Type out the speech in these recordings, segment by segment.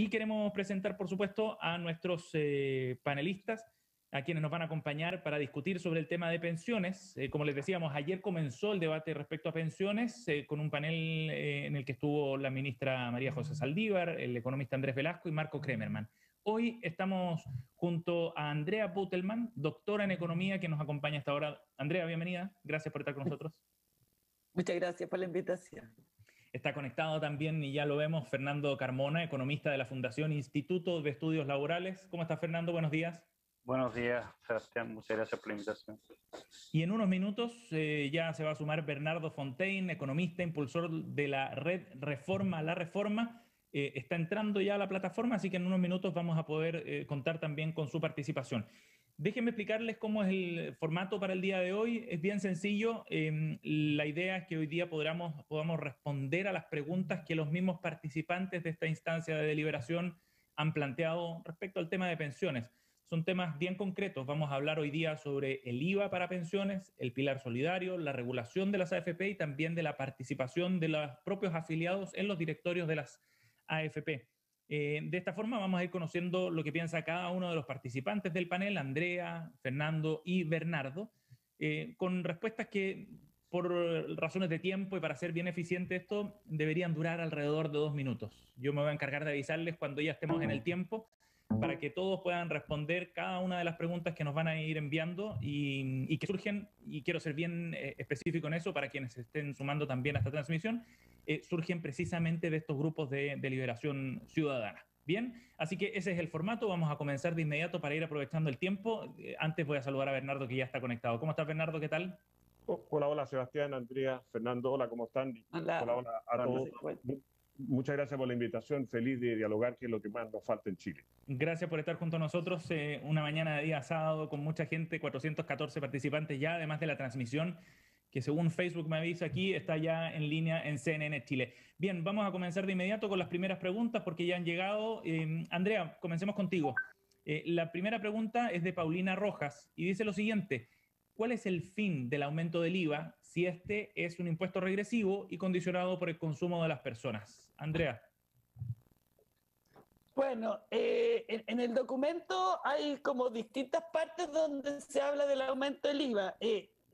Y queremos presentar, por supuesto, a nuestros panelistas, a quienes nos van a acompañar para discutir sobre el tema de pensiones. Como les decíamos, ayer comenzó el debate respecto a pensiones con un panel en el que estuvo la ministra María José Saldívar, el economista Andrés Velasco y Marco Kremerman. Hoy estamos junto a Andrea Butelman, doctora en economía, que nos acompaña hasta ahora. Andrea, bienvenida. Gracias por estar con nosotros. Muchas gracias por la invitación. Está conectado también, y ya lo vemos, Fernando Carmona, economista de la Fundación Instituto de Estudios Laborales. ¿Cómo está, Fernando? Buenos días. Buenos días, Sebastián. Muchas gracias por la invitación. Y en unos minutos ya se va a sumar Bernardo Fontaine, economista, impulsor de la red Reforma la Reforma. Está entrando ya a la plataforma, así que en unos minutos vamos a poder contar también con su participación. Déjenme explicarles cómo es el formato para el día de hoy. Es bien sencillo. La idea es que hoy día podamos responder a las preguntas que los mismos participantes de esta instancia de deliberación han planteado respecto al tema de pensiones. Son temas bien concretos. Vamos a hablar hoy día sobre el IVA para pensiones, el pilar solidario, la regulación de las AFP y también de la participación de los propios afiliados en los directorios de las AFP. De esta forma vamos a ir conociendo lo que piensa cada uno de los participantes del panel, Andrea, Fernando y Bernardo, con respuestas que por razones de tiempo y para ser bien eficiente esto deberían durar alrededor de 2 minutos. Yo me voy a encargar de avisarles cuando ya estemos en el tiempo para que todos puedan responder cada una de las preguntas que nos van a ir enviando y que surgen, y quiero ser bien específico en eso para quienes se estén sumando también a esta transmisión, surgen precisamente de estos grupos de deliberación ciudadana. Bien, así que ese es el formato. Vamos a comenzar de inmediato para ir aprovechando el tiempo. Antes voy a saludar a Bernardo, que ya está conectado. ¿Cómo estás, Bernardo? ¿Qué tal? Hola, Sebastián, Andrea, Fernando, hola, ¿cómo están? Hola a todos. Muchas gracias por la invitación, feliz de dialogar, que es lo que más nos falta en Chile. Gracias por estar junto a nosotros, una mañana de día sábado con mucha gente, 414 participantes ya, además de la transmisión, que según Facebook me avisa aquí, está ya en línea en CNN Chile. Bien, vamos a comenzar de inmediato con las primeras preguntas porque ya han llegado. Andrea, comencemos contigo. La primera pregunta es de Paulina Rojas y dice lo siguiente: ¿cuál es el fin del aumento del IVA si este es un impuesto regresivo y condicionado por el consumo de las personas? Andrea. Bueno, en el documento hay como distintas partes donde se habla del aumento del IVA.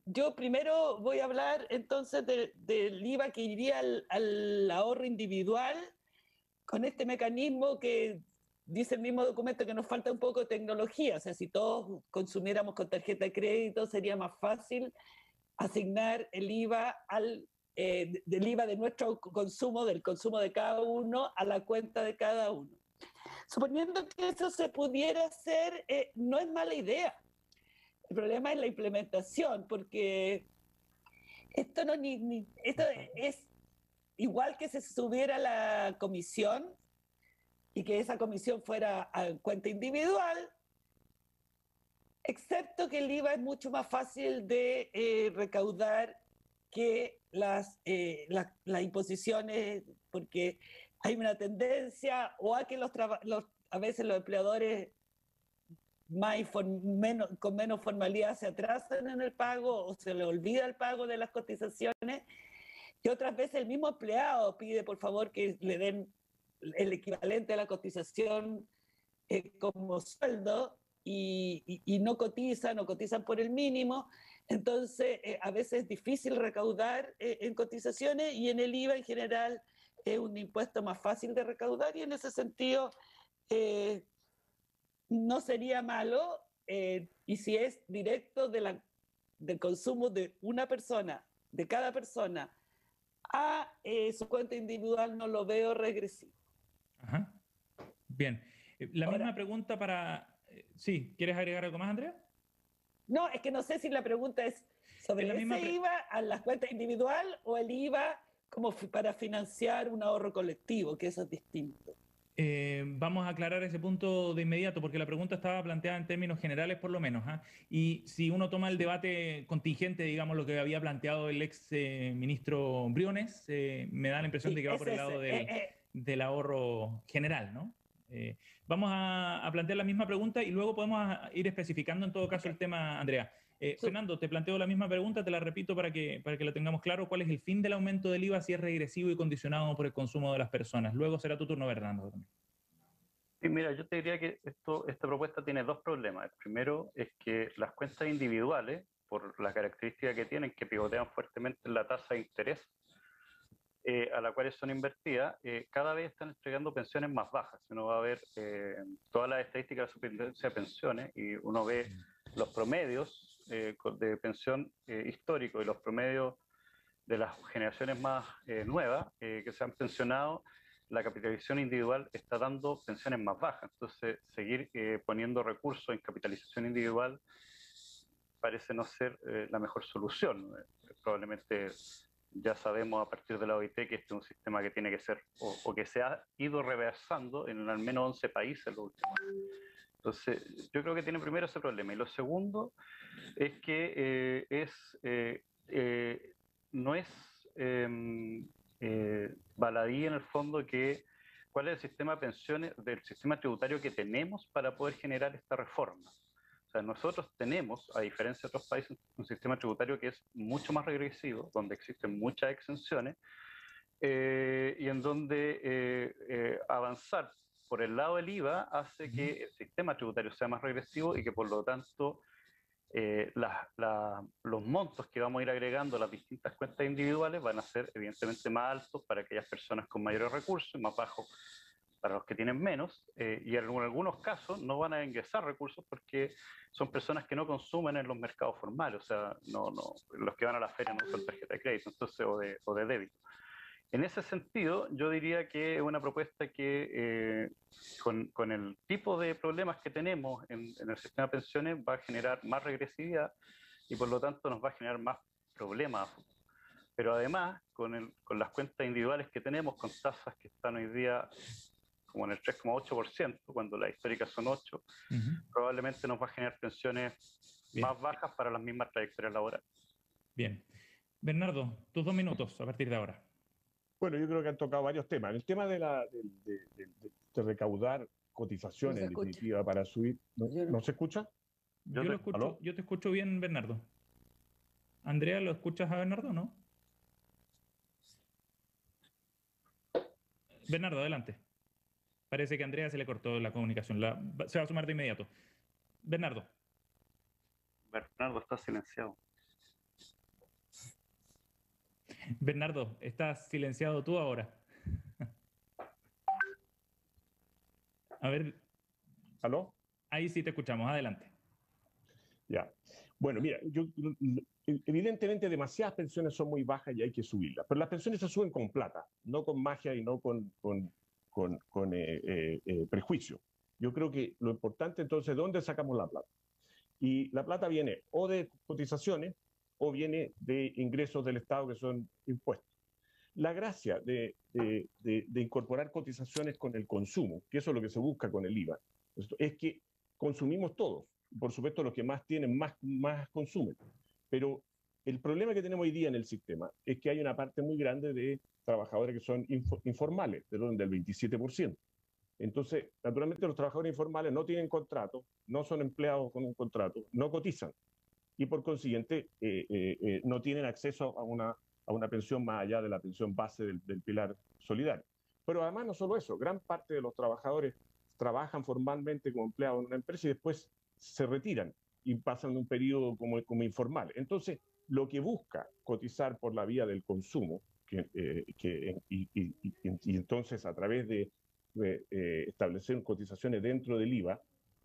Yo primero voy a hablar entonces del IVA que iría al ahorro individual con este mecanismo que dice el mismo documento que nos falta un poco de tecnología. O sea, si todos consumiéramos con tarjeta de crédito sería más fácil asignar el IVA del IVA de nuestro consumo, del consumo de cada uno, a la cuenta de cada uno. Suponiendo que eso se pudiera hacer, no es mala idea. El problema es la implementación, porque esto es igual que se subiera la comisión y que esa comisión fuera a cuenta individual, excepto que el IVA es mucho más fácil de recaudar que las imposiciones, porque hay una tendencia o a que a veces los empleadores con menos formalidad se atrasan en el pago o se les olvida el pago de las cotizaciones, y otras veces el mismo empleado pide por favor que le den el equivalente a la cotización como sueldo y no cotizan o cotizan por el mínimo. Entonces a veces es difícil recaudar en cotizaciones, y en el IVA en general es un impuesto más fácil de recaudar, y en ese sentido no sería malo, y si es directo del consumo de una persona, de cada persona, a su cuenta individual, no lo veo regresivo. Ajá. Bien. Misma pregunta para... sí, ¿quieres agregar algo más, Andrea? No, es que no sé si la pregunta es sobre ese IVA a la cuenta individual o el IVA como para financiar un ahorro colectivo, que eso es distinto. Vamos a aclarar ese punto de inmediato, porque la pregunta estaba planteada en términos generales por lo menos, y si uno toma el debate contingente, digamos, lo que había planteado el ex ministro Briones, me da la impresión de que va por el lado del ahorro general, ¿no? Vamos a plantear la misma pregunta y luego podemos ir especificando en todo caso el tema, Andrea. Fernando, te planteo la misma pregunta, te la repito para que lo tengamos claro. ¿Cuál es el fin del aumento del IVA si es regresivo y condicionado por el consumo de las personas? Luego será tu turno, Bernardo. Sí, mira, yo te diría que esta propuesta tiene dos problemas. El primero es que las cuentas individuales, por la característica que tienen, que pivotean fuertemente en la tasa de interés a la cual son invertidas, cada vez están entregando pensiones más bajas. Uno va a ver todas las estadísticas de la superintendencia de pensiones y uno ve los promedios de pensión histórico y los promedios de las generaciones más nuevas que se han pensionado. La capitalización individual está dando pensiones más bajas. Entonces, seguir poniendo recursos en capitalización individual parece no ser la mejor solución. Probablemente ya sabemos a partir de la OIT que este es un sistema que tiene que ser, o que se ha ido reversando en al menos 11 países los últimos años. Entonces, yo creo que tiene primero ese problema. Y lo segundo es que no es baladí en el fondo que cuál es el sistema de pensiones, del sistema tributario que tenemos para poder generar esta reforma. O sea, nosotros tenemos, a diferencia de otros países, un sistema tributario que es mucho más regresivo, donde existen muchas exenciones, y en donde avanzar por el lado del IVA hace que el sistema tributario sea más regresivo y que por lo tanto los montos que vamos a ir agregando a las distintas cuentas individuales van a ser evidentemente más altos para aquellas personas con mayores recursos y más bajos para los que tienen menos, y en algunos casos no van a ingresar recursos porque son personas que no consumen en los mercados formales, o sea, los que van a la feria no usan tarjeta de crédito entonces, o de débito. En ese sentido, yo diría que es una propuesta que con el tipo de problemas que tenemos en el sistema de pensiones va a generar más regresividad y por lo tanto nos va a generar más problemas. Pero además, con las cuentas individuales que tenemos, con tasas que están hoy día como en el 3,8%, cuando las históricas son 8%, probablemente nos va a generar pensiones más bajas para las mismas trayectorias laborales. Bien. Bernardo, tus 2 minutos a partir de ahora. Bueno, yo creo que han tocado varios temas. El tema de recaudar cotizaciones, en definitiva, para subir. ¿No se escucha? Yo te escucho bien, Bernardo. Andrea, ¿lo escuchas a Bernardo o no? Bernardo, adelante. Parece que a Andrea se le cortó la comunicación. Se va a sumar de inmediato. Bernardo. Bernardo está silenciado. Bernardo, estás silenciado tú ahora. A ver. ¿Aló? Ahí sí te escuchamos. Adelante. Ya. Bueno, mira, evidentemente demasiadas pensiones son muy bajas y hay que subirlas, pero las pensiones se suben con plata, no con magia y no con prejuicio. Yo creo que lo importante entonces, ¿de dónde sacamos la plata? Y la plata viene o de cotizaciones o viene de ingresos del Estado que son impuestos. La gracia de incorporar cotizaciones con el consumo, que eso es lo que se busca con el IVA, es que consumimos todos. Por supuesto, los que más tienen, más consumen. Pero el problema que tenemos hoy día en el sistema es que hay una parte muy grande de trabajadores que son informales, del orden del 27%. Entonces, naturalmente, los trabajadores informales no tienen contrato, no son empleados con un contrato, no cotizan y por consiguiente no tienen acceso a una pensión más allá de la pensión base del pilar solidario. Pero además no solo eso, gran parte de los trabajadores trabajan formalmente como empleados en una empresa y después se retiran y pasan un periodo como informal. Entonces, lo que busca cotizar por la vía del consumo, y entonces a través de establecer cotizaciones dentro del IVA,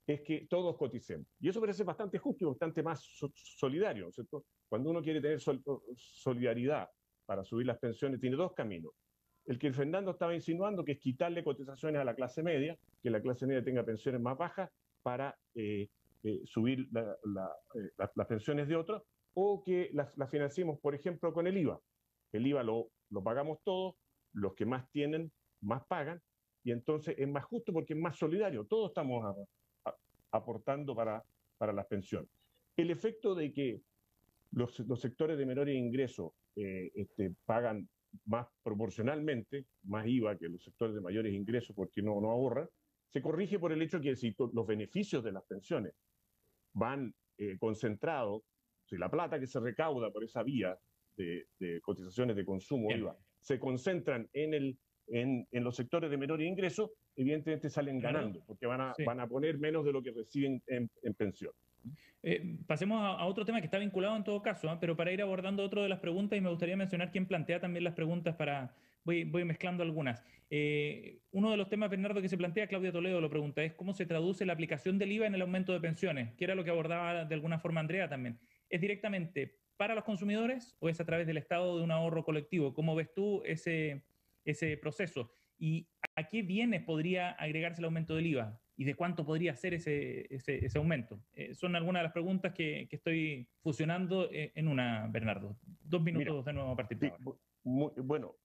es que todos coticemos. Y eso parece bastante justo y bastante más solidario, ¿no es cierto? Cuando uno quiere tener solidaridad para subir las pensiones, tiene dos caminos. El que Fernando estaba insinuando, que es quitarle cotizaciones a la clase media, que la clase media tenga pensiones más bajas para subir las pensiones de otros, o que las financiemos, por ejemplo, con el IVA. El IVA lo pagamos todos, los que más tienen, más pagan, y entonces es más justo porque es más solidario. Todos estamos aportando para las pensiones. El efecto de que los sectores de menores ingresos pagan más proporcionalmente, más IVA que los sectores de mayores ingresos porque no ahorran, se corrige por el hecho que si los beneficios de las pensiones van concentrados, si la plata que se recauda por esa vía de cotizaciones de consumo IVA se concentran en en los sectores de menor ingreso, evidentemente salen ganando, porque van a poner menos de lo que reciben en pensión. Pasemos a otro tema que está vinculado en todo caso, pero para ir abordando otro de las preguntas, y me gustaría mencionar quién plantea también las preguntas voy mezclando algunas. Uno de los temas, Bernardo, que se plantea, Claudia Toledo lo pregunta, es cómo se traduce la aplicación del IVA en el aumento de pensiones, que era lo que abordaba de alguna forma Andrea también. ¿Es directamente para los consumidores o es a través del Estado de un ahorro colectivo? ¿Cómo ves tú ese proceso? ¿Y a qué bienes podría agregarse el aumento del IVA? ¿Y de cuánto podría ser ese aumento? Son algunas de las preguntas que estoy fusionando en una, Bernardo. 2 minutos. Mira, de nuevo a partir de ahora. Bueno,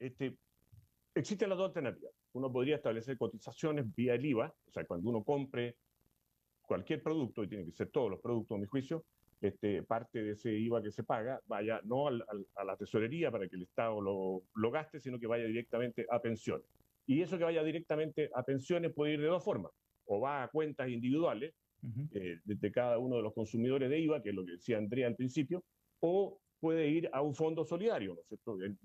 existen las dos alternativas. Uno podría establecer cotizaciones vía el IVA, o sea, cuando uno compre cualquier producto, y tiene que ser todos los productos, a mi juicio, parte de ese IVA que se paga vaya no a la tesorería para que el Estado lo gaste, sino que vaya directamente a pensiones. Y eso que vaya directamente a pensiones puede ir de dos formas. O va a cuentas individuales de cada uno de los consumidores de IVA, que es lo que decía Andrea al principio, o puede ir a un fondo solidario, ¿no es cierto? En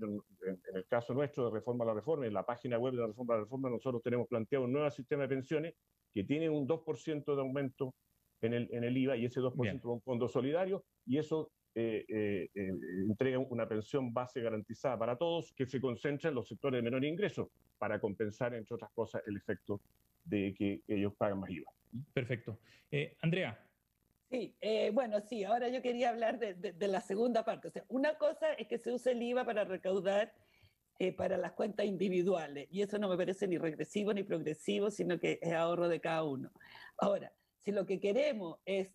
el caso nuestro de Reforma a la Reforma, en la página web de la Reforma a la Reforma, nosotros tenemos planteado un nuevo sistema de pensiones que tiene un 2% de aumento en el IVA, y ese 2% es un fondo solidario, y eso entrega una pensión base garantizada para todos, que se concentra en los sectores de menor ingreso, para compensar, entre otras cosas, el efecto de que ellos pagan más IVA. Perfecto. Andrea. Sí, bueno, sí, ahora yo quería hablar de la segunda parte. O sea, una cosa es que se use el IVA para recaudar para las cuentas individuales, y eso no me parece ni regresivo ni progresivo, sino que es ahorro de cada uno. Ahora, si lo que queremos es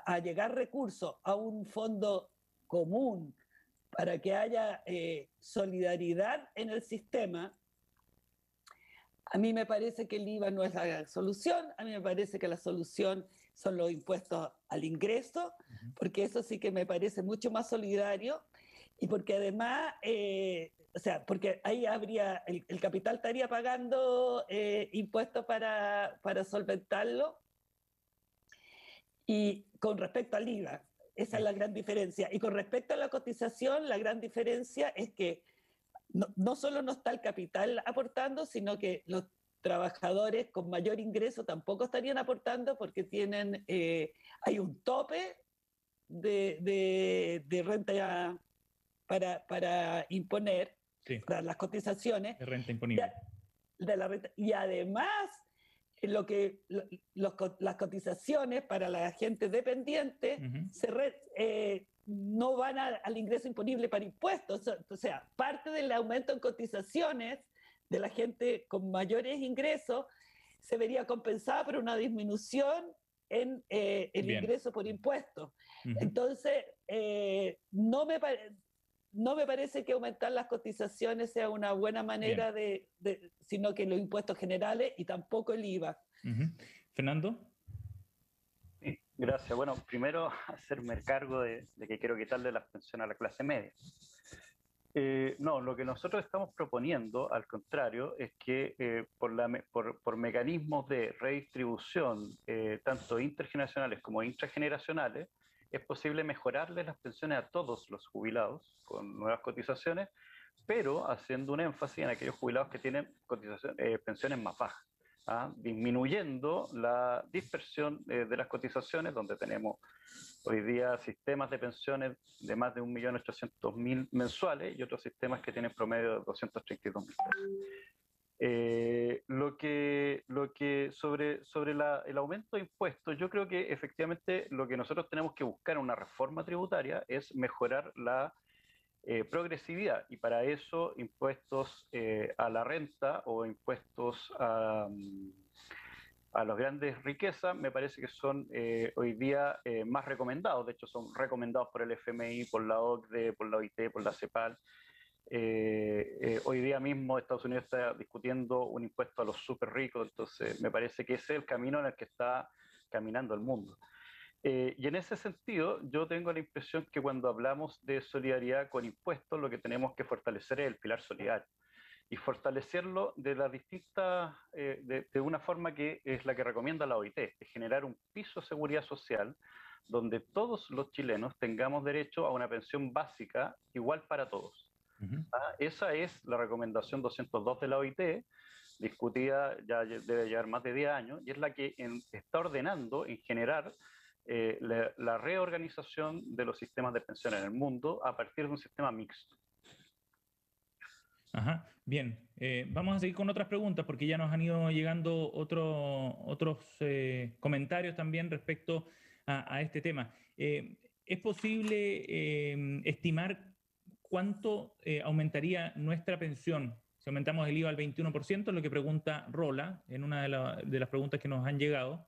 allegar recursos a un fondo común para que haya solidaridad en el sistema, a mí me parece que el IVA no es la solución. A mí me parece que la solución son los impuestos al ingreso, porque eso sí que me parece mucho más solidario, y porque además, o sea, porque ahí habría, el capital estaría pagando impuestos para solventarlo, y con respecto al IVA, esa es la gran diferencia. Y con respecto a la cotización, la gran diferencia es que no solo no está el capital aportando, sino que los trabajadores con mayor ingreso tampoco estarían aportando, porque hay un tope de renta para imponer, para las cotizaciones. De renta imponible. De la renta. Y además, las cotizaciones para la gente dependiente no van al ingreso imponible para impuestos. O sea, parte del aumento en cotizaciones de la gente con mayores ingresos se vería compensada por una disminución en el ingreso por impuestos. Entonces, no me parece que aumentar las cotizaciones sea una buena manera sino que los impuestos generales, y tampoco el IVA. Fernando. Sí, gracias. Bueno, primero hacerme cargo de que quiero quitarle las pensiones a la clase media. No, lo que nosotros estamos proponiendo, al contrario, es que por mecanismos de redistribución, tanto intergeneracionales como intrageneracionales, es posible mejorarles las pensiones a todos los jubilados con nuevas cotizaciones, pero haciendo un énfasis en aquellos jubilados que tienen pensiones más bajas, disminuyendo la dispersión de las cotizaciones, donde tenemos hoy día sistemas de pensiones de más de 1.800.000 mensuales y otros sistemas que tienen promedio de 232.000 pesos. Lo que sobre el aumento de impuestos, yo creo que efectivamente lo que nosotros tenemos que buscar en una reforma tributaria es mejorar la progresividad, y para eso impuestos a la renta o impuestos a las grandes riquezas me parece que son hoy día más recomendados. De hecho, son recomendados por el FMI, por la OCDE, por la OIT, por la CEPAL. Hoy día mismo Estados Unidos está discutiendo un impuesto a los súper ricos, entonces me parece que ese es el camino en el que está caminando el mundo. Y en ese sentido, yo tengo la impresión que cuando hablamos de solidaridad con impuestos, lo que tenemos que fortalecer es el pilar solidario, y fortalecerlo de las distintas, de una forma que es la que recomienda la OIT, es generar un piso de seguridad social donde todos los chilenos tengamos derecho a una pensión básica igual para todos. Esa es la recomendación 202 de la OIT, discutida ya debe llevar más de 10 años, y es la que está ordenando en general la reorganización de los sistemas de pensión en el mundo a partir de un sistema mixto. Ajá, bien. Vamos a seguir con otras preguntas porque ya nos han ido llegando otros comentarios también respecto a este tema. ¿Es posible estimar cuánto aumentaría nuestra pensión si aumentamos el IVA al 21%? Es lo que pregunta Rola en una de las preguntas que nos han llegado.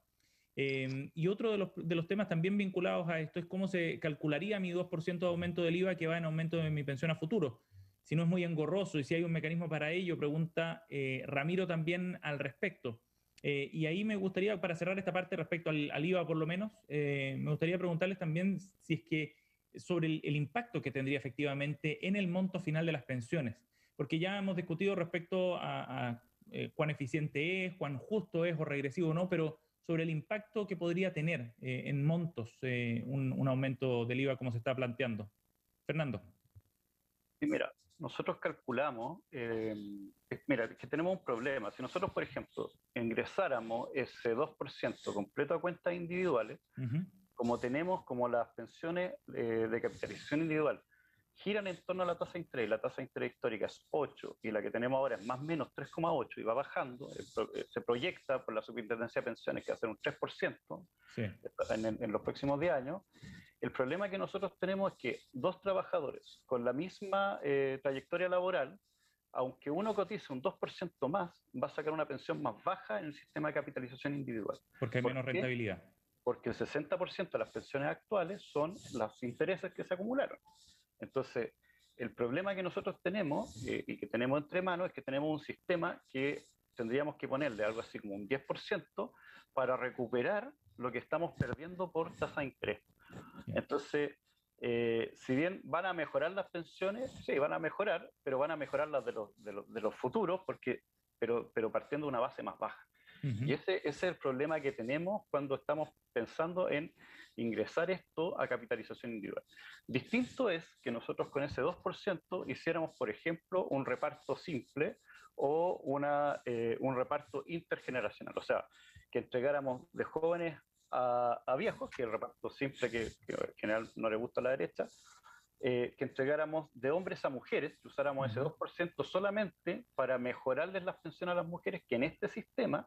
Y otro de los temas también vinculados a esto es cómo se calcularía mi 2% de aumento del IVA que va en aumento de mi pensión a futuro. Si no es muy engorroso y si hay un mecanismo para ello, pregunta Ramiro también al respecto. Y ahí me gustaría, para cerrar esta parte respecto al IVA por lo menos, me gustaría preguntarles también si es que sobre el impacto que tendría efectivamente en el monto final de las pensiones, porque ya hemos discutido respecto a cuán eficiente es, cuán justo es o regresivo o no, pero sobre el impacto que podría tener en montos un aumento del IVA como se está planteando. Fernando. Sí, mira, nosotros calculamos, mira, que tenemos un problema. Si nosotros, por ejemplo, ingresáramos ese 2% completo a cuentas individuales, como las pensiones de capitalización individual giran en torno a la tasa de interés, la tasa de interés histórica es 8 y la que tenemos ahora es más o menos 3,8 y va bajando, se proyecta por la Superintendencia de Pensiones que va a ser un 3% sí, en los próximos 10 años. El problema que nosotros tenemos es que dos trabajadores con la misma trayectoria laboral, aunque uno cotice un 2% más, va a sacar una pensión más baja en el sistema de capitalización individual. Porque hay menos rentabilidad. Porque el 60% de las pensiones actuales son los intereses que se acumularon. Entonces, el problema que nosotros tenemos y que tenemos entre manos es que tenemos un sistema que tendríamos que ponerle algo así como un 10% para recuperar lo que estamos perdiendo por tasa de interés. Entonces, si bien van a mejorar las pensiones, sí, van a mejorar, pero van a mejorar las de los futuros, pero partiendo de una base más baja. Y ese es el problema que tenemos cuando estamos pensando en ingresar esto a capitalización individual. Distinto es que nosotros con ese 2% hiciéramos, por ejemplo, un reparto simple o un reparto intergeneracional, o sea, que entregáramos de jóvenes a viejos, que es el reparto simple que en general no le gusta a la derecha, que entregáramos de hombres a mujeres, que usáramos ese 2% solamente para mejorarles las pensiones a las mujeres, que en este sistema,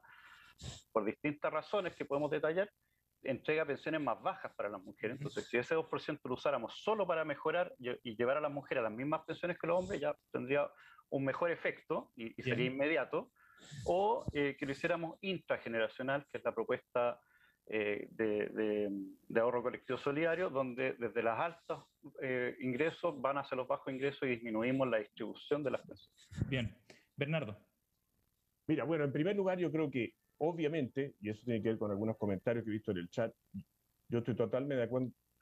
por distintas razones que podemos detallar, entrega pensiones más bajas para las mujeres. Entonces, si ese 2% lo usáramos solo para mejorar y llevar a las mujeres a las mismas pensiones que los hombres, ya tendría un mejor efecto y sería inmediato. O que lo hiciéramos intrageneracional, que es la propuesta de ahorro colectivo solidario, donde desde los altos ingresos van hacia los bajos ingresos y disminuimos la distribución de las pensiones. Bien. Bernardo. Mira, bueno, en primer lugar yo creo que obviamente, y eso tiene que ver con algunos comentarios que he visto en el chat, yo estoy totalmente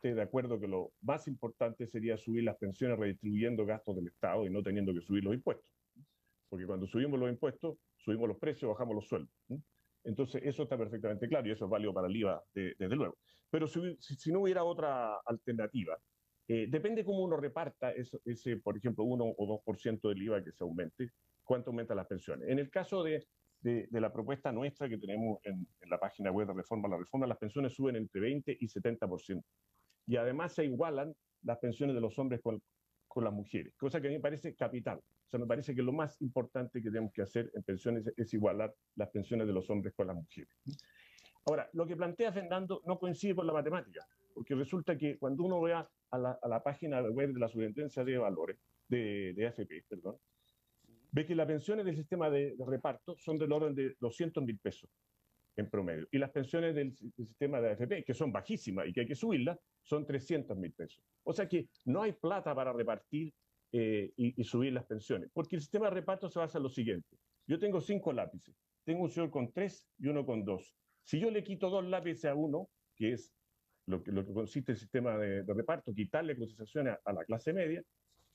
de acuerdo que lo más importante sería subir las pensiones redistribuyendo gastos del Estado y no teniendo que subir los impuestos. Porque cuando subimos los impuestos, subimos los precios, bajamos los sueldos. Entonces, eso está perfectamente claro y eso es válido para el IVA, desde luego. Pero si no hubiera otra alternativa, depende cómo uno reparta ese, por ejemplo, 1 o 2% del IVA que se aumente, cuánto aumentan las pensiones. En el caso de la propuesta nuestra que tenemos en la página web de Reforma, las pensiones suben entre 20 y 70%. Y además se igualan las pensiones de los hombres con las mujeres, cosa que a mí me parece capital. O sea, me parece que lo más importante que tenemos que hacer en pensiones es igualar las pensiones de los hombres con las mujeres. Ahora, lo que plantea Fernando no coincide con la matemática, porque resulta que cuando uno vea a la página web de la Superintendencia de Valores, de AFP, perdón, ve que las pensiones del sistema de reparto son del orden de 200.000 pesos en promedio. Y las pensiones del sistema de AFP, que son bajísimas y que hay que subirlas, son 300.000 pesos. O sea que no hay plata para repartir y subir las pensiones, porque el sistema de reparto se basa en lo siguiente. Yo tengo 5 lápices, tengo un señor con 3 y uno con 2. Si yo le quito 2 lápices a uno, que es lo que consiste el sistema de reparto, quitarle cotizaciones a la clase media,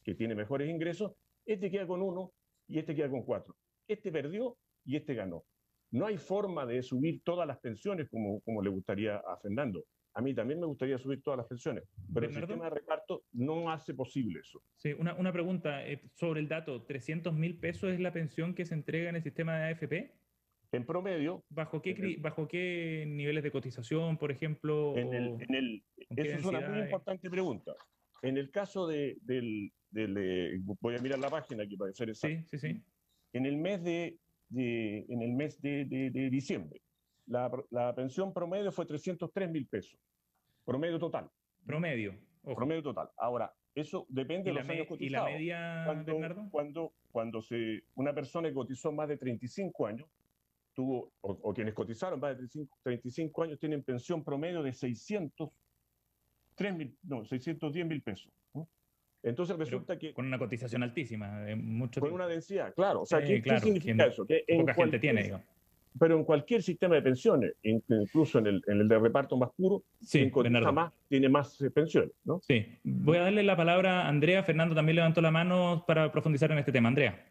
que tiene mejores ingresos, este queda con 1 y este queda con 4. Este perdió y este ganó. No hay forma de subir todas las pensiones como le gustaría a Fernando. a mí también me gustaría subir todas las pensiones, pero el Bernardo, sistema de reparto no hace posible eso. sí, una pregunta sobre el dato. ¿300.000 pesos es la pensión que se entrega en el sistema de AFP? En promedio, ¿Bajo qué niveles de cotización, por ejemplo? ¿Con qué esa es una muy densidades? importante pregunta. En el caso voy a mirar la página aquí para ser exacto. Sí, sí, sí. En el mes de diciembre, la pensión promedio fue 303.000 pesos, promedio total. Promedio, ojo. Promedio total. Ahora, eso depende de los años cotizados. ¿Y la media, Bernardo? Cuando una persona que cotizó más de 35 años, o quienes cotizaron más de 35 años, tienen pensión promedio de 610.000 pesos. ¿No? Entonces resulta que... Con una cotización altísima, mucho con tiempo. una densidad, claro. O sea, ¿qué claro, significa eso? Que poca gente tiene, digamos. Pero en cualquier sistema de pensiones, incluso en el de reparto más puro, sí, quien cotiza Bernardo. más tiene más pensiones, ¿no? Sí. Voy a darle la palabra a Andrea. Fernando también levantó la mano para profundizar en este tema. Andrea.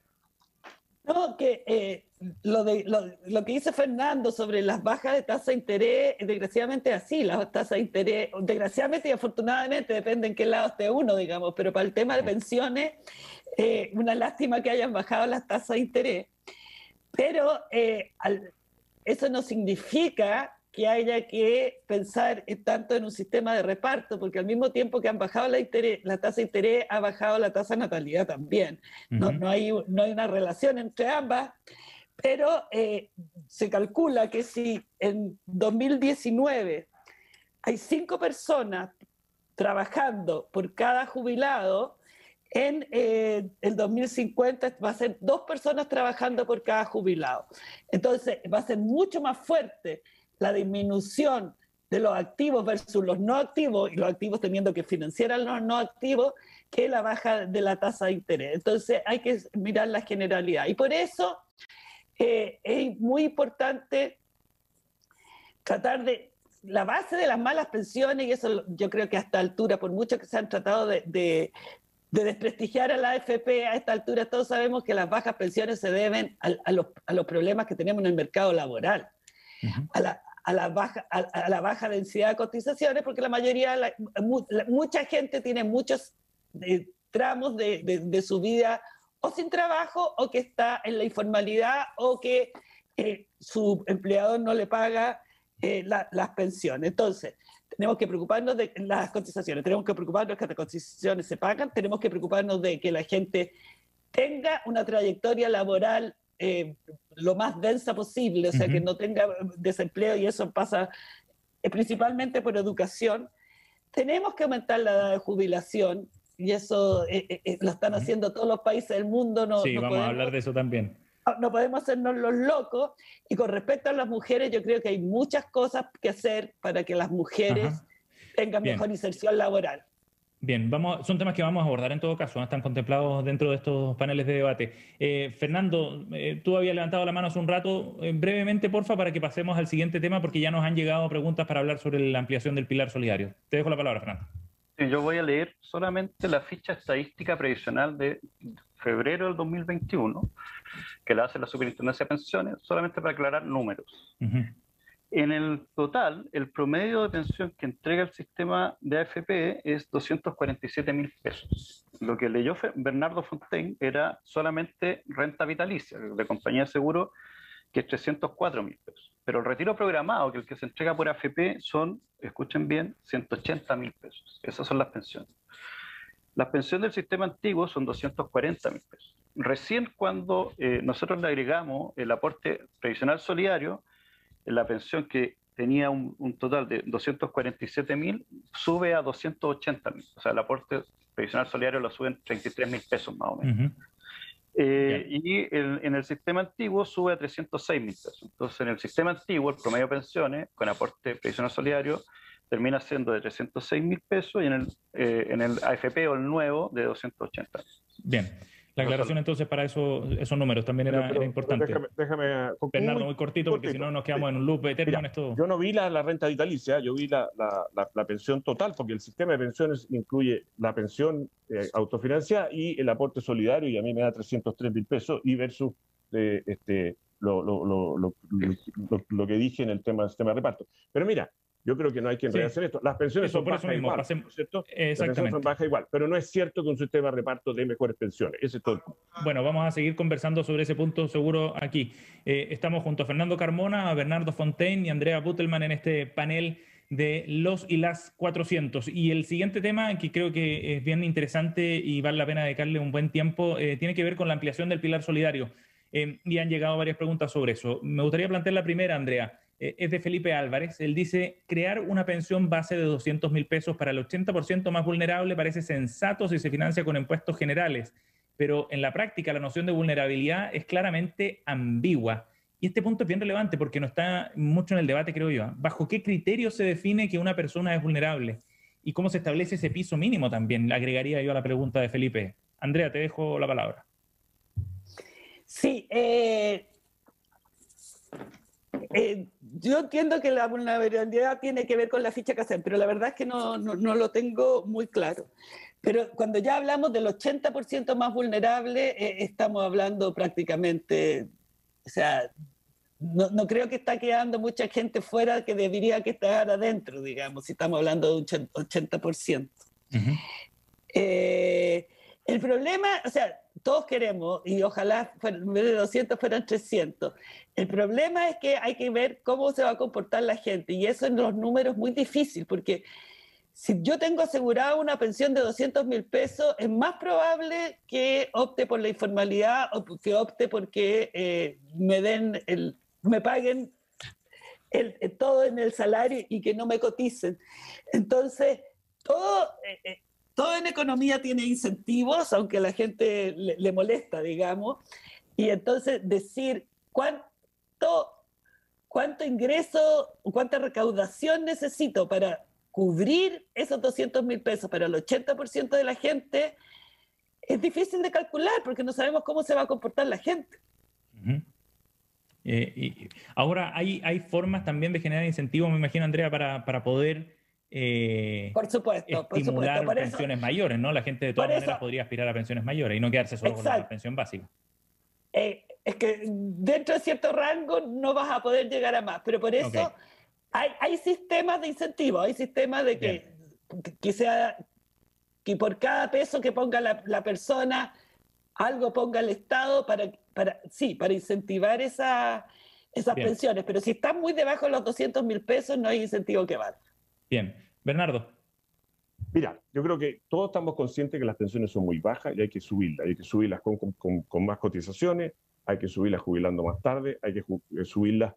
No, que lo que dice Fernando sobre las bajas de tasa de interés, desgraciadamente es así, las tasas de interés, desgraciadamente y afortunadamente, depende en qué lado esté uno, digamos, pero para el tema de pensiones, una lástima que hayan bajado las tasas de interés, pero eso no significa que haya que pensar tanto en un sistema de reparto, porque al mismo tiempo que han bajado la tasa de interés, ha bajado la tasa de natalidad también. No hay una relación entre ambas, pero se calcula que si en 2019 hay 5 personas trabajando por cada jubilado, en el 2050 va a ser 2 personas trabajando por cada jubilado. Entonces va a ser mucho más fuerte la disminución de los activos versus los no activos, y los activos teniendo que financiar a los no activos, que la baja de la tasa de interés. Entonces hay que mirar la generalidad. Y por eso es muy importante tratar de... La base de las malas pensiones, y eso yo creo que a esta altura, por mucho que se han tratado de desprestigiar a la AFP, a esta altura todos sabemos que las bajas pensiones se deben a los problemas que tenemos en el mercado laboral. A la baja densidad de cotizaciones, porque la mayoría, mucha gente tiene muchos tramos de su vida o sin trabajo, o que está en la informalidad, o que su empleador no le paga las pensiones. Entonces, tenemos que preocuparnos de las cotizaciones, tenemos que preocuparnos de que las cotizaciones se pagan, tenemos que preocuparnos de que la gente tenga una trayectoria laboral lo más densa posible, o sea, que no tenga desempleo, y eso pasa principalmente por educación. Tenemos que aumentar la edad de jubilación, y eso lo están haciendo todos los países del mundo. Sí, vamos a hablar de eso también. No podemos hacernos los locos. Y con respecto a las mujeres, yo creo que hay muchas cosas que hacer para que las mujeres tengan mejor inserción laboral. Bien, son temas que vamos a abordar en todo caso, ¿no? Están contemplados dentro de estos paneles de debate. Fernando, tú habías levantado la mano hace un rato. Brevemente, porfa, para que pasemos al siguiente tema, porque ya nos han llegado preguntas para hablar sobre la ampliación del pilar solidario. Te dejo la palabra, Fernando. Sí, yo voy a leer solamente la ficha estadística previsional de febrero del 2021, que la hace la Superintendencia de Pensiones, solamente para aclarar números. En el total, el promedio de pensión que entrega el sistema de AFP es 247.000 pesos. Lo que leyó Bernardo Fontaine era solamente renta vitalicia de compañía de seguro, que es 304.000 pesos. Pero el retiro programado, que el que se entrega por AFP, son, escuchen bien, 180.000 pesos. Esas son las pensiones. Las pensiones del sistema antiguo son 240.000 pesos. Recién cuando nosotros le agregamos el aporte previsional solidario, la pensión que tenía un total de 247.000 sube a 280.000. O sea, el aporte previsional solidario lo suben 33.000 pesos más o menos. Y en el sistema antiguo sube a 306.000 pesos. Entonces, en el sistema antiguo, el promedio de pensiones con aporte previsional solidario termina siendo de 306.000 pesos, y en el AFP o el nuevo de 280.000. Bien. La aclaración entonces para esos números también era importante. Déjame Bernardo, muy cortito, porque si no nos quedamos en un loop eterno en esto. Yo no vi la renta vitalicia, yo vi la pensión total, porque el sistema de pensiones incluye la pensión autofinanciada y el aporte solidario, y a mí me da 303.000 pesos, y versus lo que dije en el tema del sistema de reparto. Pero mira, yo creo que no hay que enredarse en esto. Las pensiones son bajas igual, ¿no es cierto? Las pensiones son bajas igual, pero no es cierto que un sistema de reparto dé mejores pensiones. Ese es todo el punto. Bueno, vamos a seguir conversando sobre ese punto seguro aquí. Estamos junto a Fernando Carmona, a Bernardo Fontaine y Andrea Butelman en este panel de los y las 400. Y el siguiente tema, que creo que es bien interesante y vale la pena dedicarle un buen tiempo, tiene que ver con la ampliación del pilar solidario. Y han llegado varias preguntas sobre eso. Me gustaría plantear la primera, Andrea. Es de Felipe Álvarez. Él dice, crear una pensión base de 200.000 pesos para el 80% más vulnerable parece sensato si se financia con impuestos generales, pero en la práctica la noción de vulnerabilidad es claramente ambigua. Y este punto es bien relevante porque no está mucho en el debate, creo yo. ¿Bajo qué criterio se define que una persona es vulnerable? ¿Y cómo se establece ese piso mínimo también? Agregaría yo a la pregunta de Felipe. Andrea, te dejo la palabra. Sí, yo entiendo que la vulnerabilidad tiene que ver con la ficha CACEN, pero la verdad es que no lo tengo muy claro. Pero cuando ya hablamos del 80% más vulnerable, estamos hablando prácticamente, o sea, no creo que está quedando mucha gente fuera que debería que estar adentro, digamos, si estamos hablando de un 80%. El problema, o sea, todos queremos, y ojalá en vez de 200 fueran 300. El problema es que hay que ver cómo se va a comportar la gente, y eso en los números es muy difícil, porque si yo tengo asegurada una pensión de 200.000 pesos, es más probable que opte por la informalidad o que opte porque me paguen todo en el salario y que no me coticen. Entonces, todo en economía tiene incentivos, aunque a la gente le molesta, digamos, y entonces decir cuánto ingreso, cuánta recaudación necesito para cubrir esos 200.000 pesos para el 80% de la gente, es difícil de calcular porque no sabemos cómo se va a comportar la gente. Y ahora, hay formas también de generar incentivos, me imagino, Andrea, para poder por supuesto, estimular por pensiones mayores, ¿no? La gente de todas maneras podría aspirar a pensiones mayores y no quedarse solo con la pensión básica. Es que dentro de cierto rango no vas a poder llegar a más, pero por eso hay sistemas de incentivos, hay sistemas de que por cada peso que ponga la persona, algo ponga el Estado para incentivar esas pensiones, pero si están muy debajo de los 200.000 pesos no hay incentivo que valga. Bien. Bernardo. Mira, yo creo que todos estamos conscientes que las pensiones son muy bajas y hay que subirlas con más cotizaciones, hay que subirlas jubilando más tarde, hay que subirlas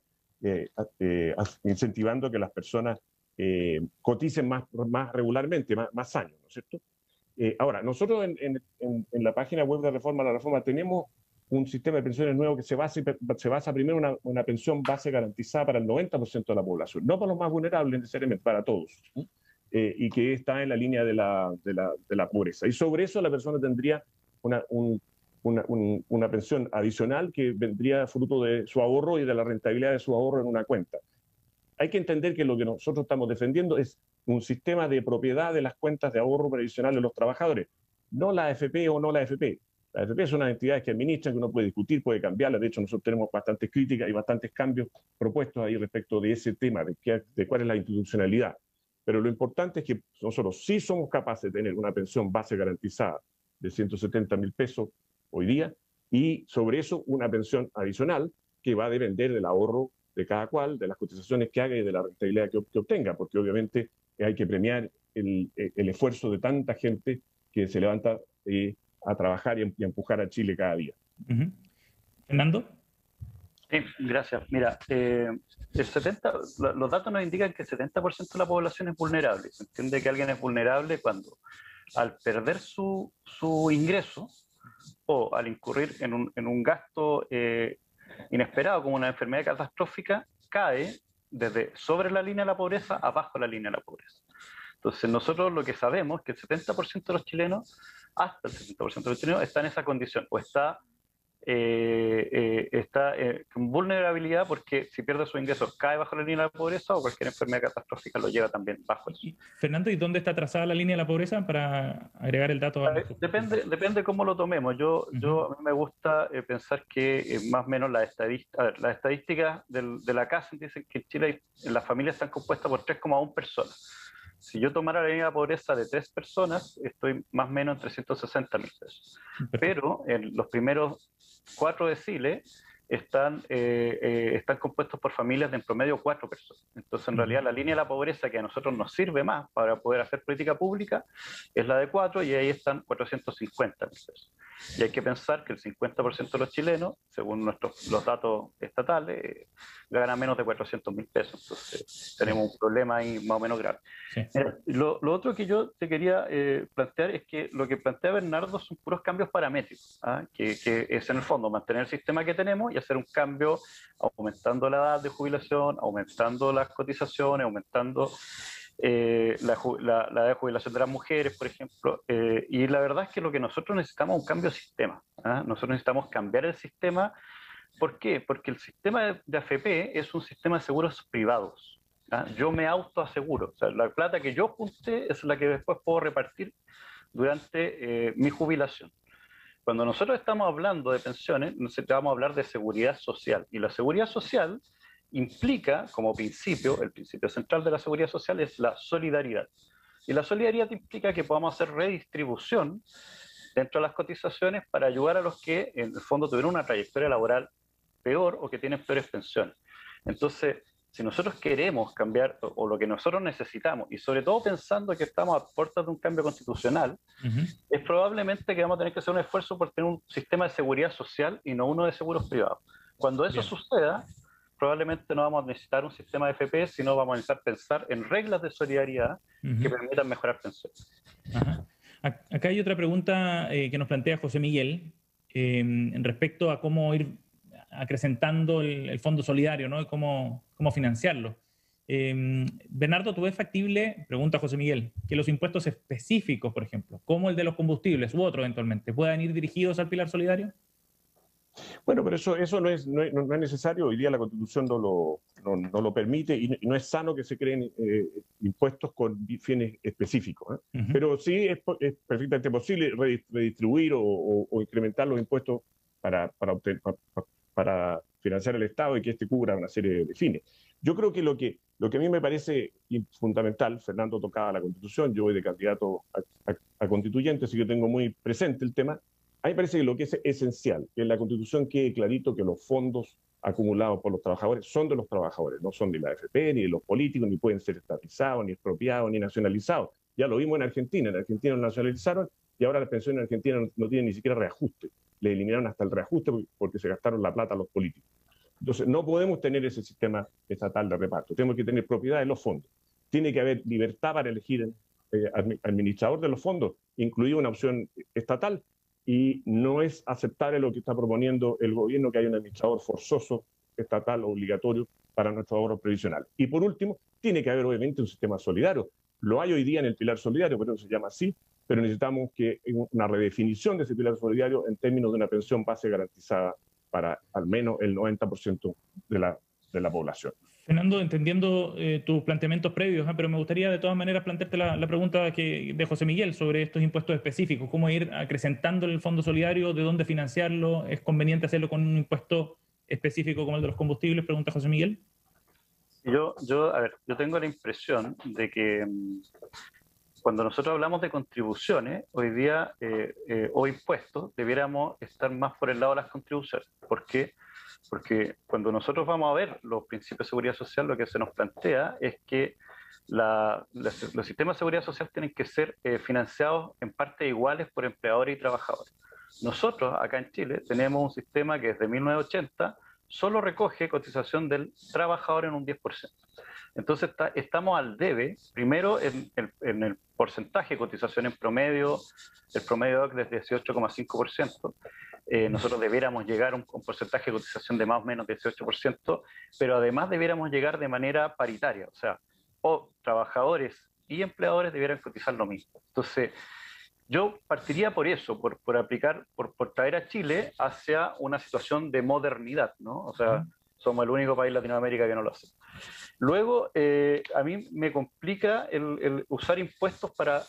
incentivando que las personas coticen más regularmente, más años, ¿no es cierto? Ahora, nosotros en la página web de Reforma la Reforma tenemos un sistema de pensiones nuevo que se basa primero en una pensión base garantizada para el 90% de la población, no para los más vulnerables necesariamente, para todos, y que está en la línea de la pobreza. Y sobre eso la persona tendría una pensión adicional que vendría fruto de su ahorro y de la rentabilidad de su ahorro en una cuenta. Hay que entender que lo que nosotros estamos defendiendo es un sistema de propiedad de las cuentas de ahorro previsional de los trabajadores, no la AFP o no la AFP. La AFP son unas entidades que administran, que uno puede discutir, puede cambiarlas. De hecho, nosotros tenemos bastantes críticas y bastantes cambios propuestos ahí respecto de ese tema, de cuál es la institucionalidad. Pero lo importante es que nosotros sí somos capaces de tener una pensión base garantizada de 170.000 pesos hoy día y sobre eso una pensión adicional que va a depender del ahorro de cada cual, de las cotizaciones que haga y de la rentabilidad que obtenga, porque obviamente hay que premiar el esfuerzo de tanta gente que se levanta a trabajar y a empujar a Chile cada día. ¿Fernando? Sí, gracias. Mira, los datos nos indican que el 70% de la población es vulnerable. Se entiende que alguien es vulnerable cuando al perder su ingreso o al incurrir en un gasto inesperado como una enfermedad catastrófica, cae desde sobre la línea de la pobreza abajo de la línea de la pobreza. Entonces nosotros lo que sabemos es que el 70% de los chilenos, hasta el 70% de los chilenos, está en esa condición o está está con vulnerabilidad porque si pierde sus ingresos cae bajo la línea de la pobreza o cualquier enfermedad catastrófica lo lleva también bajo eso. Fernando, ¿y dónde está trazada la línea de la pobreza para agregar el dato? Depende cómo lo tomemos. A mí me gusta pensar que más o menos las estadísticas de la casa dicen que en Chile las familias están compuestas por 3,1 personas. Si yo tomara la línea de pobreza de 3 personas, estoy más o menos en 360.000 pesos. Perfecto. Pero en los primeros 4 deciles están compuestos por familias de en promedio 4 personas. Entonces, en realidad, la línea de la pobreza que a nosotros nos sirve más para poder hacer política pública es la de 4 y ahí están 450.000 pesos. Y hay que pensar que el 50% de los chilenos, según los datos estatales, gana menos de 400.000 pesos. Entonces, tenemos un problema ahí más o menos grave. Sí. Lo otro que yo te quería plantear es que lo que plantea Bernardo son puros cambios paramétricos, que es en el fondo mantener el sistema que tenemos y hacer un cambio aumentando la edad de jubilación, aumentando las cotizaciones, aumentando la edad de jubilación de las mujeres, por ejemplo. Y la verdad es que lo que nosotros necesitamos es un cambio de sistema. Nosotros necesitamos cambiar el sistema. ¿Por qué? Porque el sistema de AFP es un sistema de seguros privados. Yo me autoaseguro. O sea, la plata que yo junté es la que después puedo repartir durante mi jubilación. Cuando nosotros estamos hablando de pensiones, necesitamos hablar de seguridad social. Y la seguridad social implica, como principio, el principio central de la seguridad social es la solidaridad. Y la solidaridad implica que podamos hacer redistribución dentro de las cotizaciones para ayudar a los que en el fondo tuvieron una trayectoria laboral peor o que tienen peores pensiones. Entonces, si nosotros queremos cambiar, o lo que nosotros necesitamos, y sobre todo pensando que estamos a puertas de un cambio constitucional, es probablemente que vamos a tener que hacer un esfuerzo por tener un sistema de seguridad social y no uno de seguros privados. Cuando eso suceda, probablemente no vamos a necesitar un sistema de FP, sino vamos a necesitar pensar en reglas de solidaridad que permitan mejorar pensiones. Acá hay otra pregunta que nos plantea José Miguel en respecto a cómo ir acrecentando el fondo solidario, ¿no? Y cómo financiarlo. Bernardo, ¿tú ves factible, pregunta José Miguel, que los impuestos específicos, por ejemplo, como el de los combustibles u otro eventualmente, puedan ir dirigidos al pilar solidario? Bueno, pero eso no es necesario. Hoy día la Constitución no lo permite y no es sano que se creen impuestos con fines específicos. Pero sí es perfectamente posible redistribuir o incrementar los impuestos para financiar el Estado y que este cubra una serie de fines. Yo creo que lo que a mí me parece fundamental, Fernando tocaba la Constitución, yo voy de candidato a constituyente, así que tengo muy presente el tema. A mí me parece que lo que es esencial, que en la Constitución quede clarito que los fondos acumulados por los trabajadores son de los trabajadores, no son de la AFP, ni de los políticos, ni pueden ser estatizados, ni expropiados, ni nacionalizados. Ya lo vimos en Argentina lo nacionalizaron y ahora las pensiones en Argentina no tienen ni siquiera reajuste. Le eliminaron hasta el reajuste porque se gastaron la plata a los políticos. Entonces, no podemos tener ese sistema estatal de reparto. Tenemos que tener propiedad de los fondos. Tiene que haber libertad para elegir administrador de los fondos, incluida una opción estatal. Y no es aceptable lo que está proponiendo el gobierno, que haya un administrador forzoso, estatal, obligatorio para nuestros ahorros previsionales. Y por último, tiene que haber obviamente un sistema solidario. Lo hay hoy día en el pilar solidario, pero no se llama así, pero necesitamos una redefinición de ese pilar solidario en términos de una pensión base garantizada para al menos el 90% de la población. Fernando, entendiendo tus planteamientos previos, pero me gustaría de todas maneras plantearte la pregunta de José Miguel sobre estos impuestos específicos, cómo ir acrecentando el fondo solidario, de dónde financiarlo, ¿es conveniente hacerlo con un impuesto específico como el de los combustibles? Pregunta José Miguel. Yo tengo la impresión de que cuando nosotros hablamos de contribuciones, hoy día, o impuestos, debiéramos estar más por el lado de las contribuciones. ¿Por qué? Porque cuando nosotros vamos a ver los principios de seguridad social, lo que se nos plantea es que los sistemas de seguridad social tienen que ser financiados en partes iguales por empleadores y trabajadores. Nosotros, acá en Chile, tenemos un sistema que desde 1980 solo recoge cotización del trabajador en un 10%. Entonces estamos al debe, primero en el porcentaje de cotización en promedio, el promedio es de 18,5%. Nosotros debiéramos llegar a un porcentaje de cotización de más o menos 18%, pero además debiéramos llegar de manera paritaria, o sea, trabajadores y empleadores debieran cotizar lo mismo. Entonces, yo partiría por eso, por aplicar, por traer a Chile hacia una situación de modernidad, ¿no? O sea, somos el único país de Latinoamérica que no lo hace. Luego, a mí me complica el usar impuestos para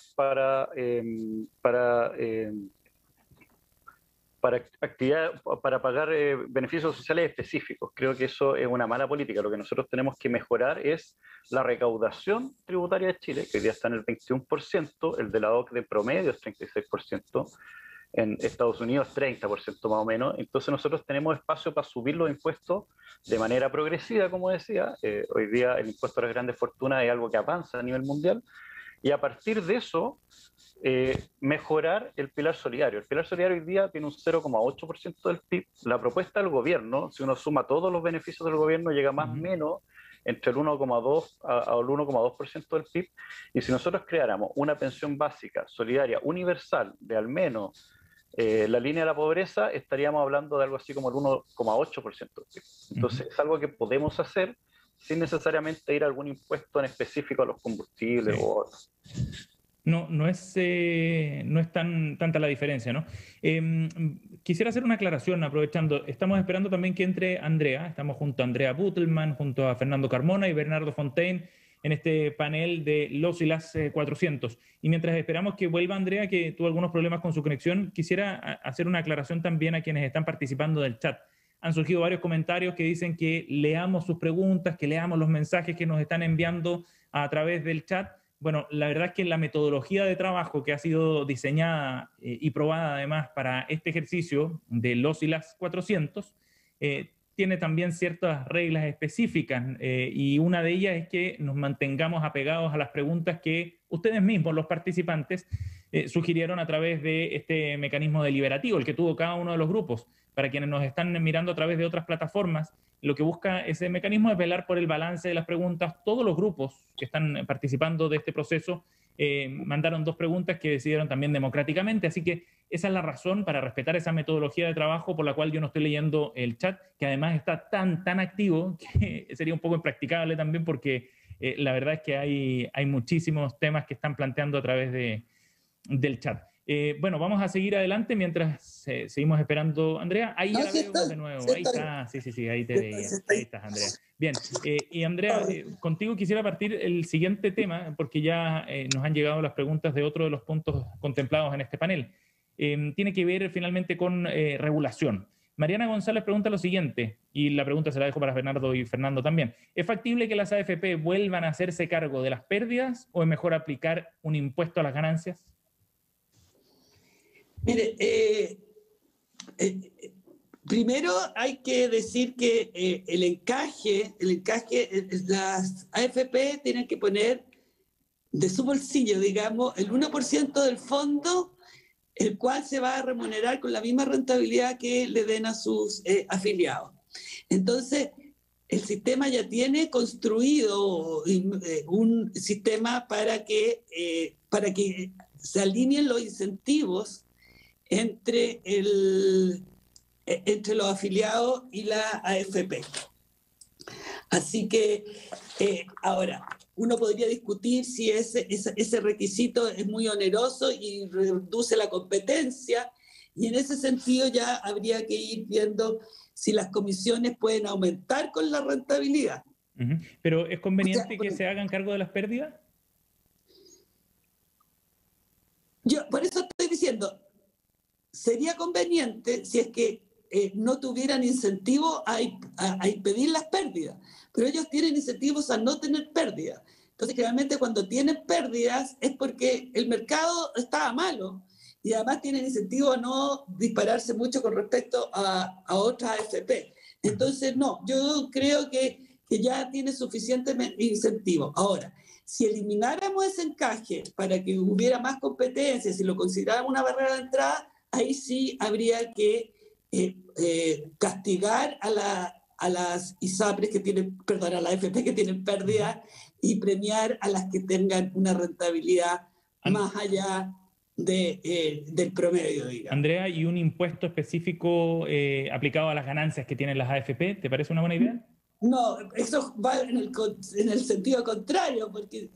pagar beneficios sociales específicos. Creo que eso es una mala política. Lo que nosotros tenemos que mejorar es la recaudación tributaria de Chile, que hoy día está en el 21%, el de la OCDE promedio es 36%, en Estados Unidos 30% más o menos. Entonces nosotros tenemos espacio para subir los impuestos de manera progresiva, como decía. Hoy día el impuesto a las grandes fortunas es algo que avanza a nivel mundial, y a partir de eso mejorar el pilar solidario. El pilar solidario hoy día tiene un 0,8% del PIB. La propuesta del gobierno, si uno suma todos los beneficios del gobierno, llega más o menos entre el 1,2 al 1,2% del PIB. Y si nosotros creáramos una pensión básica solidaria universal de al menos la línea de la pobreza, estaríamos hablando de algo así como el 1,8% del PIB. Entonces es algo que podemos hacer sin necesariamente ir a algún impuesto en específico a los combustibles o otros. No es tanta la diferencia, ¿no? Quisiera hacer una aclaración, aprovechando. Estamos esperando también que entre Andrea. Estamos junto a Andrea Butelman, junto a Fernando Carmona y Bernardo Fontaine en este panel de los y las 400. Y mientras esperamos que vuelva Andrea, que tuvo algunos problemas con su conexión, quisiera hacer una aclaración también a quienes están participando del chat. Han surgido varios comentarios que dicen que leamos sus preguntas, que leamos los mensajes que nos están enviando a través del chat. Bueno, la verdad es que la metodología de trabajo que ha sido diseñada y probada además para este ejercicio de los y las 400 tiene también ciertas reglas específicas y una de ellas es que nos mantengamos apegados a las preguntas que ustedes mismos, los participantes, sugirieron a través de este mecanismo deliberativo, el que tuvo cada uno de los grupos. Para quienes nos están mirando a través de otras plataformas, lo que busca ese mecanismo es velar por el balance de las preguntas. Todos los grupos que están participando de este proceso mandaron 2 preguntas que decidieron también democráticamente, así que esa es la razón para respetar esa metodología de trabajo por la cual yo no estoy leyendo el chat, que además está tan activo que sería un poco impracticable también porque la verdad es que hay muchísimos temas que están planteando a través del chat. Bueno, vamos a seguir adelante mientras seguimos esperando. Andrea, ahí ya la veo de nuevo. Ahí está, sí, ahí te veía. Ahí estás, Andrea. Bien, y Andrea, contigo quisiera partir el siguiente tema, porque ya nos han llegado las preguntas de otro de los puntos contemplados en este panel. Tiene que ver finalmente con regulación. Mariana González pregunta lo siguiente, y la pregunta se la dejo para Bernardo y Fernando también. ¿Es factible que las AFP vuelvan a hacerse cargo de las pérdidas o es mejor aplicar un impuesto a las ganancias? Mire, primero hay que decir que el encaje, las AFP tienen que poner de su bolsillo, digamos, el 1% del fondo, el cual se va a remunerar con la misma rentabilidad que le den a sus afiliados. Entonces, el sistema ya tiene construido un sistema para que se alineen los incentivos entre los afiliados y la AFP. Así que ahora, uno podría discutir si ese requisito es muy oneroso y reduce la competencia, y en ese sentido ya habría que ir viendo si las comisiones pueden aumentar con la rentabilidad. ¿Pero es conveniente que se hagan cargo de las pérdidas? Yo por eso estoy diciendo, sería conveniente si es que no tuvieran incentivo a impedir las pérdidas, pero ellos tienen incentivos a no tener pérdidas. Entonces, generalmente cuando tienen pérdidas es porque el mercado estaba malo y además tienen incentivo a no dispararse mucho con respecto a otras AFP. Entonces, no, yo creo que ya tiene suficiente incentivo. Ahora, si elimináramos ese encaje para que hubiera más competencia, si lo consideráramos una barrera de entrada, ahí sí habría que castigar a las ISAPRES que tienen, perdón, a las AFP que tienen pérdida y premiar a las que tengan una rentabilidad más allá del promedio, digamos. Andrea, ¿y un impuesto específico aplicado a las ganancias que tienen las AFP? ¿Te parece una buena idea? No, eso va en el sentido contrario, porque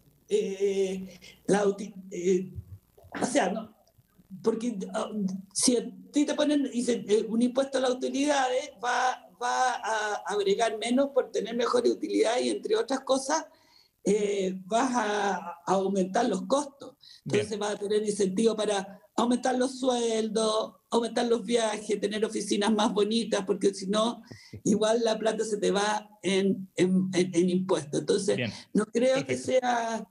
o sea, no. porque si a ti te ponen dicen, un impuesto a las utilidades, va a agregar menos por tener mejores utilidades y entre otras cosas vas a aumentar los costos. Entonces Bien. vas a tener incentivo para aumentar los sueldos, aumentar los viajes, tener oficinas más bonitas, porque si no, igual la plata se te va en impuestos. Entonces, Bien. no creo Perfecto. que sea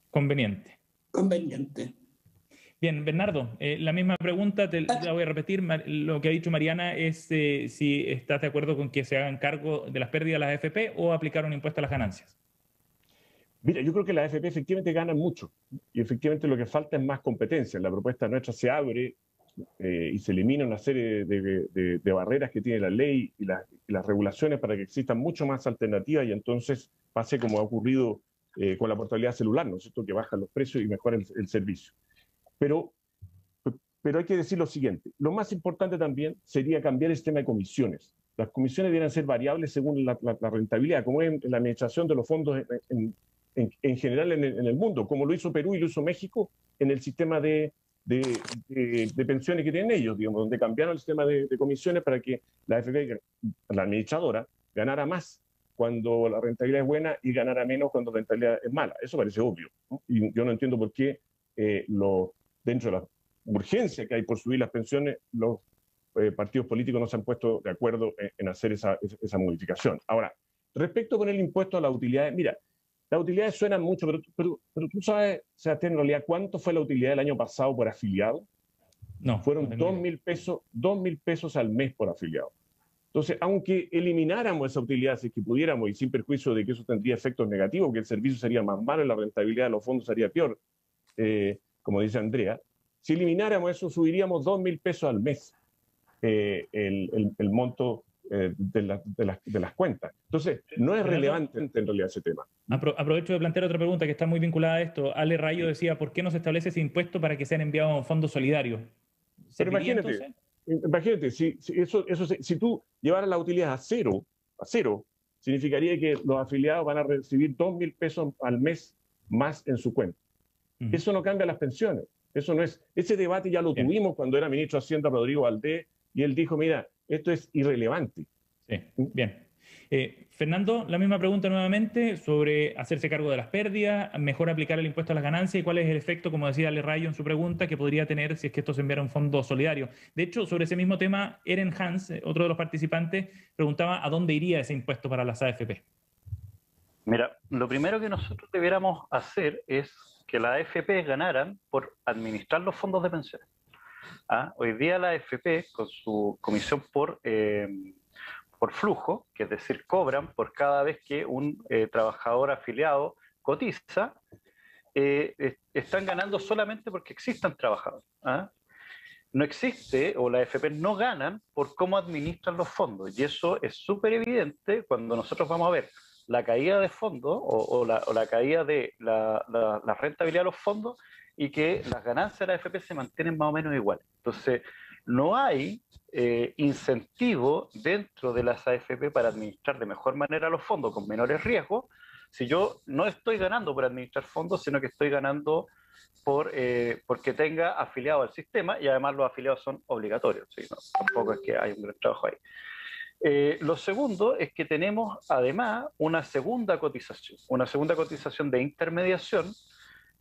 Conveniente. conveniente. Bien, Bernardo, la misma pregunta, la voy a repetir. Lo que ha dicho Mariana es si estás de acuerdo con que se hagan cargo de las pérdidas las AFP o aplicar un impuesto a las ganancias. Mira, yo creo que las AFP efectivamente ganan mucho y efectivamente lo que falta es más competencia. La propuesta nuestra se abre y se elimina una serie de barreras que tiene la ley y las regulaciones para que existan mucho más alternativas y entonces pase como ha ocurrido con la portabilidad celular, ¿no es cierto?, que bajan los precios y mejora el servicio. Pero hay que decir lo siguiente, lo más importante también sería cambiar el sistema de comisiones. Las comisiones deben ser variables según la rentabilidad, como es en la administración de los fondos en general en el mundo, como lo hizo Perú y lo hizo México en el sistema de pensiones que tienen ellos, digamos, donde cambiaron el sistema de comisiones para que la AFP, la administradora, ganara más cuando la rentabilidad es buena y ganara menos cuando la rentabilidad es mala. Eso parece obvio, ¿no? Y yo no entiendo por qué dentro de la urgencia que hay por subir las pensiones, los partidos políticos no se han puesto de acuerdo en hacer esa modificación. Ahora, respecto a poner el impuesto a las utilidades, mira, las utilidades suenan mucho, pero tú sabes, Sebastián, en realidad, ¿cuánto fue la utilidad del año pasado por afiliado? No. Fueron 2.000 pesos, 2.000 pesos al mes por afiliado. Entonces, aunque elimináramos esa utilidad, si es que pudiéramos, y sin perjuicio de que eso tendría efectos negativos, que el servicio sería más malo y la rentabilidad de los fondos sería peor, como dice Andrea, si elimináramos eso, subiríamos 2.000 pesos al mes el monto de las cuentas. Entonces, no es relevante en realidad ese tema. Aprovecho de plantear otra pregunta que está muy vinculada a esto. Ale Rayo decía, ¿por qué no se establece ese impuesto para que sean enviados a un fondo solidario? Pero imagínate, si tú llevaras la utilidad a cero, significaría que los afiliados van a recibir 2.000 pesos al mes más en su cuenta. Eso no cambia las pensiones. Eso no es. Ese debate ya lo tuvimos cuando era ministro de Hacienda Rodrigo Valdés y él dijo, mira, esto es irrelevante. Sí, bien. Fernando, la misma pregunta nuevamente sobre hacerse cargo de las pérdidas, mejor aplicar el impuesto a las ganancias y cuál es el efecto, como decía Ale Rayo en su pregunta, que podría tener si es que esto se enviara a un fondo solidario. De hecho, sobre ese mismo tema, Eren Hans, otro de los participantes, preguntaba a dónde iría ese impuesto para las AFP. Mira, lo primero que nosotros debiéramos hacer es que las AFP ganaran por administrar los fondos de pensiones. Hoy día la AFP, con su comisión por flujo, que es decir, cobran por cada vez que un trabajador afiliado cotiza, están ganando solamente porque existan trabajadores. No existe, o las AFP no ganan por cómo administran los fondos, y eso es súper evidente cuando nosotros vamos a ver la caída de fondos o la caída de la rentabilidad de los fondos y que las ganancias de la AFP se mantienen más o menos iguales. Entonces, no hay incentivo dentro de las AFP para administrar de mejor manera los fondos con menores riesgos si yo no estoy ganando por administrar fondos, sino que estoy ganando porque tenga afiliado al sistema y además los afiliados son obligatorios. ¿Sí? No, tampoco es que hay un gran trabajo ahí. Lo segundo es que tenemos además una segunda cotización de intermediación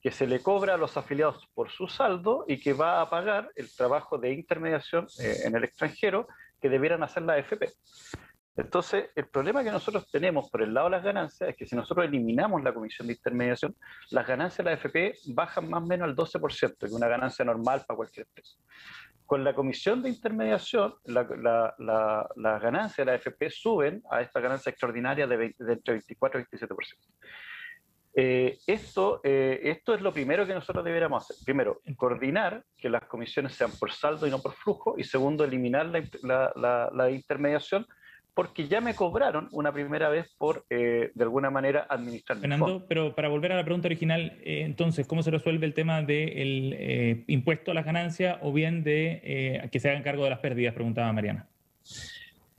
que se le cobra a los afiliados por su saldo y que va a pagar el trabajo de intermediación en el extranjero que debieran hacer la AFP. Entonces, el problema que nosotros tenemos por el lado de las ganancias es que si nosotros eliminamos la comisión de intermediación, las ganancias de la AFP bajan más o menos al 12%, que es una ganancia normal para cualquier empresa. Con la comisión de intermediación, las ganancias de la AFP suben a esta ganancia extraordinaria de entre 24 y 27%. Esto es lo primero que nosotros deberíamos hacer. Primero, coordinar que las comisiones sean por saldo y no por flujo. Y segundo, eliminar la intermediación, porque ya me cobraron una primera vez por, de alguna manera, administrar. Fernando, pero para volver a la pregunta original, entonces, ¿cómo se resuelve el tema del impuesto a las ganancias o bien de que se hagan cargo de las pérdidas? Preguntaba Mariana.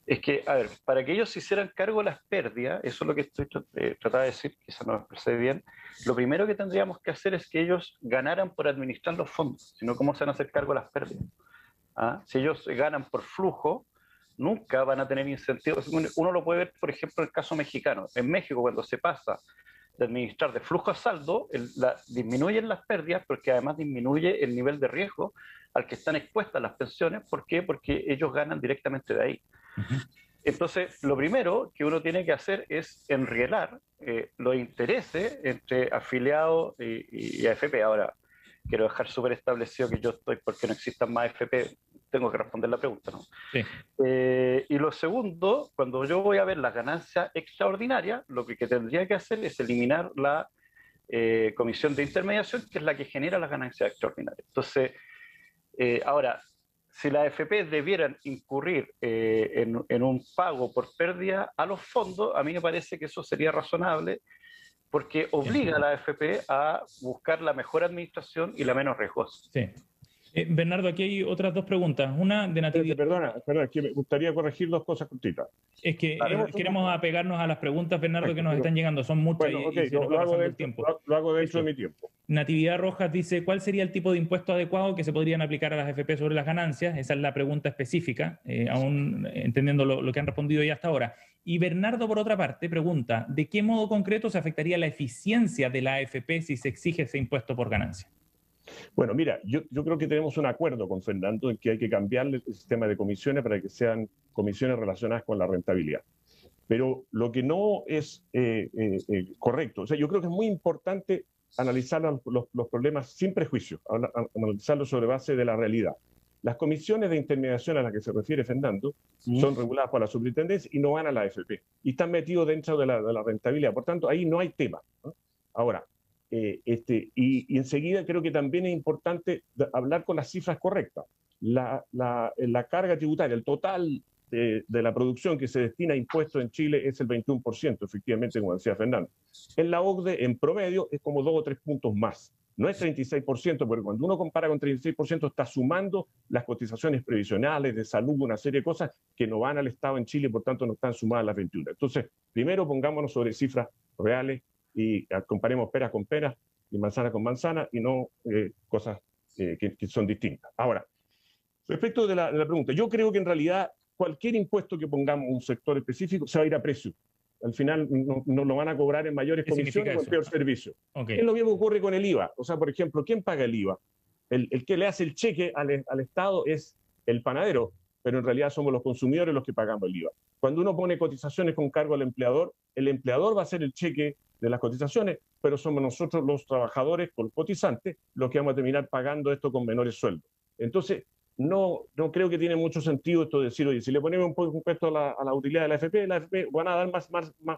Es que, a ver, para que ellos se hicieran cargo de las pérdidas, eso es lo que estoy tratando de decir, quizás no me expresé bien, lo primero que tendríamos que hacer es que ellos ganaran por administrar los fondos, sino cómo se van a hacer cargo de las pérdidas. ¿Ah? Si ellos ganan por flujo, nunca van a tener incentivos. Uno lo puede ver, por ejemplo, en el caso mexicano. En México, cuando se pasa de administrar de flujo a saldo, disminuyen las pérdidas, porque además disminuye el nivel de riesgo al que están expuestas las pensiones. ¿Por qué? Porque ellos ganan directamente de ahí. Entonces, lo primero que uno tiene que hacer es enrielar los intereses entre afiliados y AFP. Ahora, quiero dejar súper establecido que yo estoy porque no existan más AFP, tengo que responder la pregunta, ¿no? Sí. Y lo segundo, cuando yo voy a ver las ganancias extraordinarias, lo que tendría que hacer es eliminar la comisión de intermediación, que es la que genera las ganancias extraordinarias. Entonces, ahora, si las AFP debieran incurrir en un pago por pérdida a los fondos, a mí me parece que eso sería razonable, porque obliga a la AFP a buscar la mejor administración y la menos riesgosa. Sí. Bernardo, aquí hay otras dos preguntas. Una de Natividad. Perdona, es que me gustaría corregir dos cosas cortitas. Es que queremos apegarnos a las preguntas, Bernardo, que nos están llegando. Son muchas y se nos va pasando el tiempo. Lo hago dentro de mi tiempo. Natividad Rojas dice, ¿cuál sería el tipo de impuesto adecuado que se podrían aplicar a las AFP sobre las ganancias? Esa es la pregunta específica, aún entendiendo lo que han respondido ya hasta ahora. Y Bernardo, por otra parte, pregunta, ¿de qué modo concreto se afectaría la eficiencia de la AFP si se exige ese impuesto por ganancia? Bueno, mira, yo creo que tenemos un acuerdo con Fernando en que hay que cambiar el sistema de comisiones para que sean comisiones relacionadas con la rentabilidad. Pero lo que no es correcto, o sea, yo creo que es muy importante analizar los problemas sin prejuicio, analizarlos sobre base de la realidad. Las comisiones de intermediación a las que se refiere Fernando son reguladas por la superintendencia y no van a la AFP. Y están metidos dentro de la rentabilidad. Por tanto, ahí no hay tema, ¿no? Ahora, y enseguida creo que también es importante hablar con las cifras correctas. La carga tributaria, el total de la producción que se destina a impuestos en Chile es el 21%, efectivamente, como decía Fernando. En la OCDE, en promedio, es como 2 o 3 puntos más. No es 36%, porque cuando uno compara con 36%, está sumando las cotizaciones previsionales, de salud, una serie de cosas que no van al Estado en Chile, por tanto no están sumadas las 21. Entonces, primero pongámonos sobre cifras reales y comparemos peras con peras y manzana con manzana y no cosas que son distintas. Ahora, respecto de la pregunta, yo creo que en realidad cualquier impuesto que pongamos a un sector específico se va a ir a precio. Al final no lo van a cobrar en mayores comisiones o en peor servicio. Okay. Es lo mismo que ocurre con el IVA. O sea, por ejemplo, ¿quién paga el IVA? El que le hace el cheque al Estado es el panadero, pero en realidad somos los consumidores los que pagamos el IVA. Cuando uno pone cotizaciones con cargo al empleador, el empleador va a hacer el cheque de las cotizaciones, pero somos nosotros los trabajadores, los cotizantes, los que vamos a terminar pagando esto con menores sueldos. Entonces, no creo que tiene mucho sentido esto de decir, oye, si le ponemos un poco de impuesto a la utilidad de la AFP van a dar más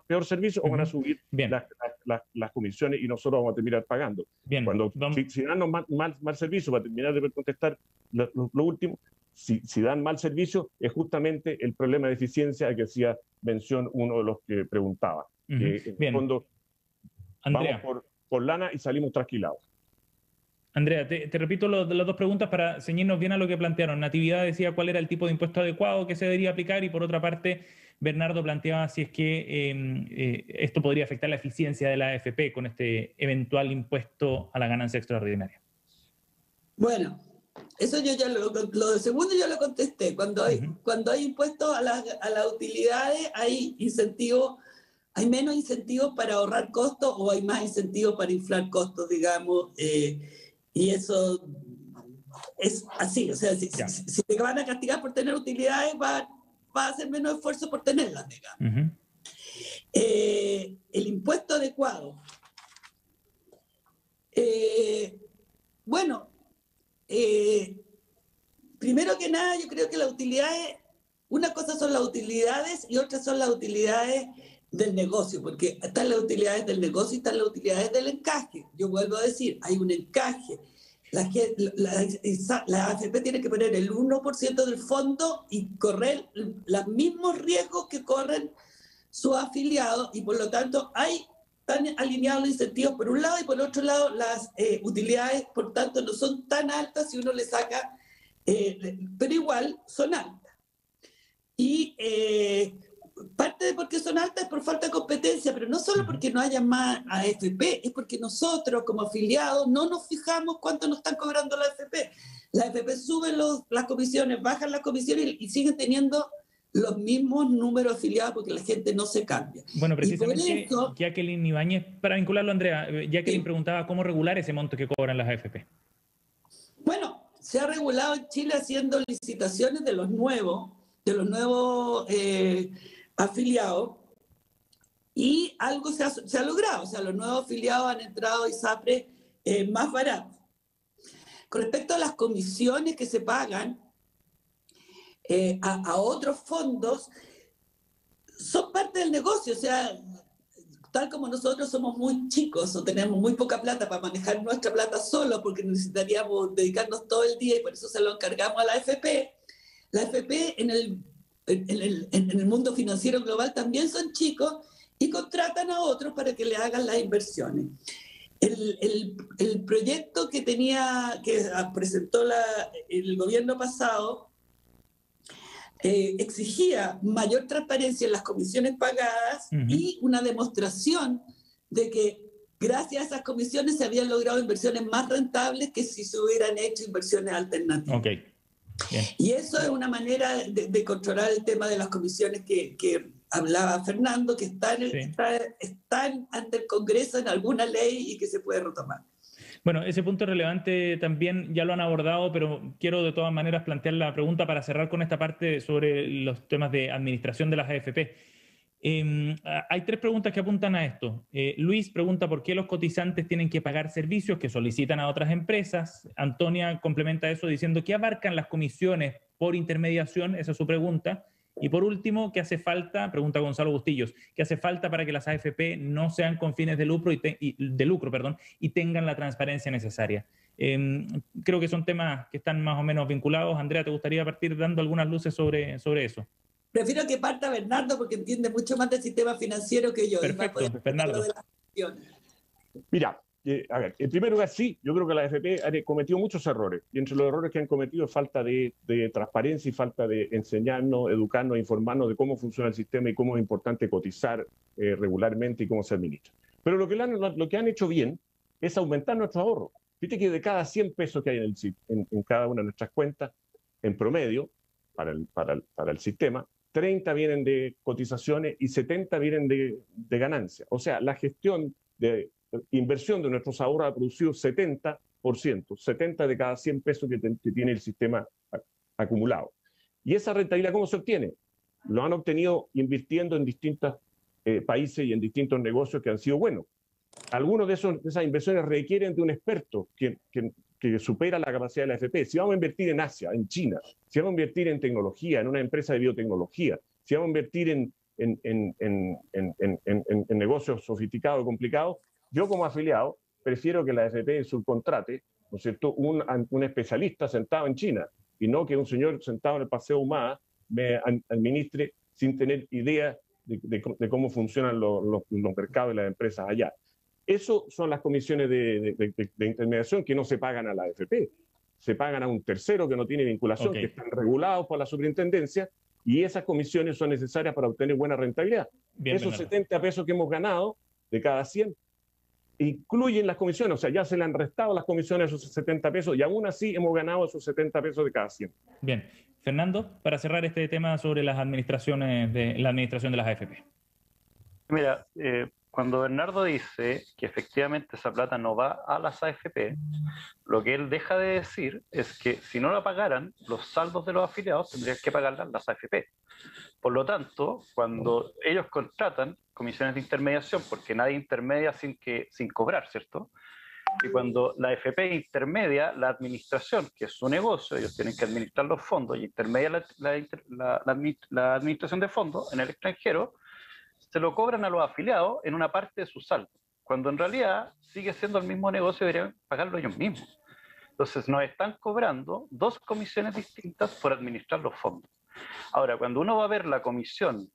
peor servicio o van a subir las comisiones y nosotros vamos a terminar pagando. Bien. Cuando si dan mal servicio, para terminar de contestar lo último, si dan mal servicio, es justamente el problema de eficiencia al que hacía mención uno de los que preguntaba. En el fondo, Andrea, vamos por lana y salimos trasquilados. Andrea, te repito las dos preguntas para ceñirnos bien a lo que plantearon. Natividad decía cuál era el tipo de impuesto adecuado que se debería aplicar y por otra parte Bernardo planteaba si es que esto podría afectar la eficiencia de la AFP con este eventual impuesto a la ganancia extraordinaria. Bueno, eso yo ya lo de segundo ya lo contesté. Cuando hay impuestos a las utilidades hay incentivos. Hay menos incentivos para ahorrar costos o hay más incentivos para inflar costos, digamos, y eso es así. O sea, si te van a castigar por tener utilidades, va a hacer menos esfuerzo por tenerlas, digamos. El impuesto adecuado. Bueno, primero que nada, yo creo que las utilidades, una cosa son las utilidades y otra son las utilidades del negocio, porque están las utilidades del negocio y están las utilidades del encaje. Yo vuelvo a decir, hay un encaje. La AFP tiene que poner el 1% del fondo y correr los mismos riesgos que corren sus afiliados y por lo tanto están alineados los incentivos por un lado y por otro lado las utilidades, por tanto, no son tan altas si uno le saca, pero igual son altas. Y parte de por qué son altas es por falta de competencia, pero no solo porque no haya más AFP, es porque nosotros como afiliados no nos fijamos cuánto nos están cobrando la AFP. La AFP suben las comisiones, bajan las comisiones y siguen teniendo los mismos números afiliados porque la gente no se cambia. Bueno, precisamente eso, Jacqueline Ibáñez, para vincularlo, Andrea, Jacqueline preguntaba cómo regular ese monto que cobran las AFP. Bueno, se ha regulado en Chile haciendo licitaciones de los nuevos afiliados, y algo se ha logrado. O sea, los nuevos afiliados han entrado a ISAPRE más barato. Con respecto a las comisiones que se pagan a otros fondos, son parte del negocio. O sea, tal como nosotros somos muy chicos o tenemos muy poca plata para manejar nuestra plata solo, porque necesitaríamos dedicarnos todo el día y por eso se lo encargamos a la AFP. La AFP en el mundo financiero global también son chicos y contratan a otros para que le hagan las inversiones. El proyecto que presentó el gobierno pasado exigía mayor transparencia en las comisiones pagadas y una demostración de que gracias a esas comisiones se habían logrado inversiones más rentables que si se hubieran hecho inversiones alternativas. Okay. Bien. Y eso es una manera de controlar el tema de las comisiones que hablaba Fernando, que están ante el Congreso en alguna ley y que se puede retomar. Bueno, ese punto es relevante también, ya lo han abordado, pero quiero de todas maneras plantear la pregunta para cerrar con esta parte sobre los temas de administración de las AFP. Hay tres preguntas que apuntan a esto. Luis pregunta por qué los cotizantes tienen que pagar servicios que solicitan a otras empresas. Antonia complementa eso diciendo ¿qué abarcan las comisiones por intermediación? Esa es su pregunta. Y por último, ¿qué hace falta? Pregunta Gonzalo Bustillos. ¿Qué hace falta para que las AFP no sean con fines de lucro y tengan la transparencia necesaria? Creo que son temas que están más o menos vinculados. Andrea, ¿te gustaría partir dando algunas luces sobre eso? Prefiero que parta Bernardo porque entiende mucho más del sistema financiero que yo. Perfecto, Bernardo. Mira, a ver, en primer lugar, sí, yo creo que la AFP ha cometido muchos errores. Y entre los errores que han cometido es falta de transparencia y falta de enseñarnos, educarnos, informarnos de cómo funciona el sistema y cómo es importante cotizar regularmente y cómo se administra. Pero lo que han hecho bien es aumentar nuestros ahorros. Viste que de cada 100 pesos que hay en cada una de nuestras cuentas, en promedio, para el sistema, 30 vienen de cotizaciones y 70 vienen de ganancias. O sea, la gestión de inversión de nuestros ahorros ha producido 70%, 70 de cada 100 pesos que tiene el sistema acumulado. ¿Y esa rentabilidad cómo se obtiene? Lo han obtenido invirtiendo en distintos países y en distintos negocios que han sido buenos. Algunos de esas inversiones requieren de un experto que supera la capacidad de la AFP. Si vamos a invertir en Asia, en China, si vamos a invertir en tecnología, en una empresa de biotecnología, si vamos a invertir en negocios sofisticados y complicados, yo como afiliado prefiero que la AFP subcontrate, ¿no es cierto?, un especialista sentado en China y no que un señor sentado en el Paseo Humada me administre sin tener idea de cómo funcionan los mercados y las empresas allá. Eso son las comisiones de intermediación que no se pagan a la AFP, se pagan a un tercero que no tiene vinculación, que están regulados por la superintendencia, y esas comisiones son necesarias para obtener buena rentabilidad. Bien, esos 70 pesos que hemos ganado de cada 100 incluyen las comisiones, o sea, ya se le han restado las comisiones a esos 70 pesos y aún así hemos ganado esos 70 pesos de cada 100. Bien. Fernando, para cerrar este tema sobre la administración de las AFP. Mira, cuando Bernardo dice que efectivamente esa plata no va a las AFP, lo que él deja de decir es que si no la pagaran, los saldos de los afiliados tendrían que pagarlas las AFP. Por lo tanto, cuando ellos contratan comisiones de intermediación, porque nadie intermedia sin cobrar, ¿cierto? Y cuando la AFP intermedia la administración, que es su negocio, ellos tienen que administrar los fondos y intermedia la administración de fondos en el extranjero, se lo cobran a los afiliados en una parte de su saldo, cuando en realidad sigue siendo el mismo negocio y deberían pagarlo ellos mismos. Entonces nos están cobrando dos comisiones distintas por administrar los fondos. Ahora, cuando uno va a ver la comisión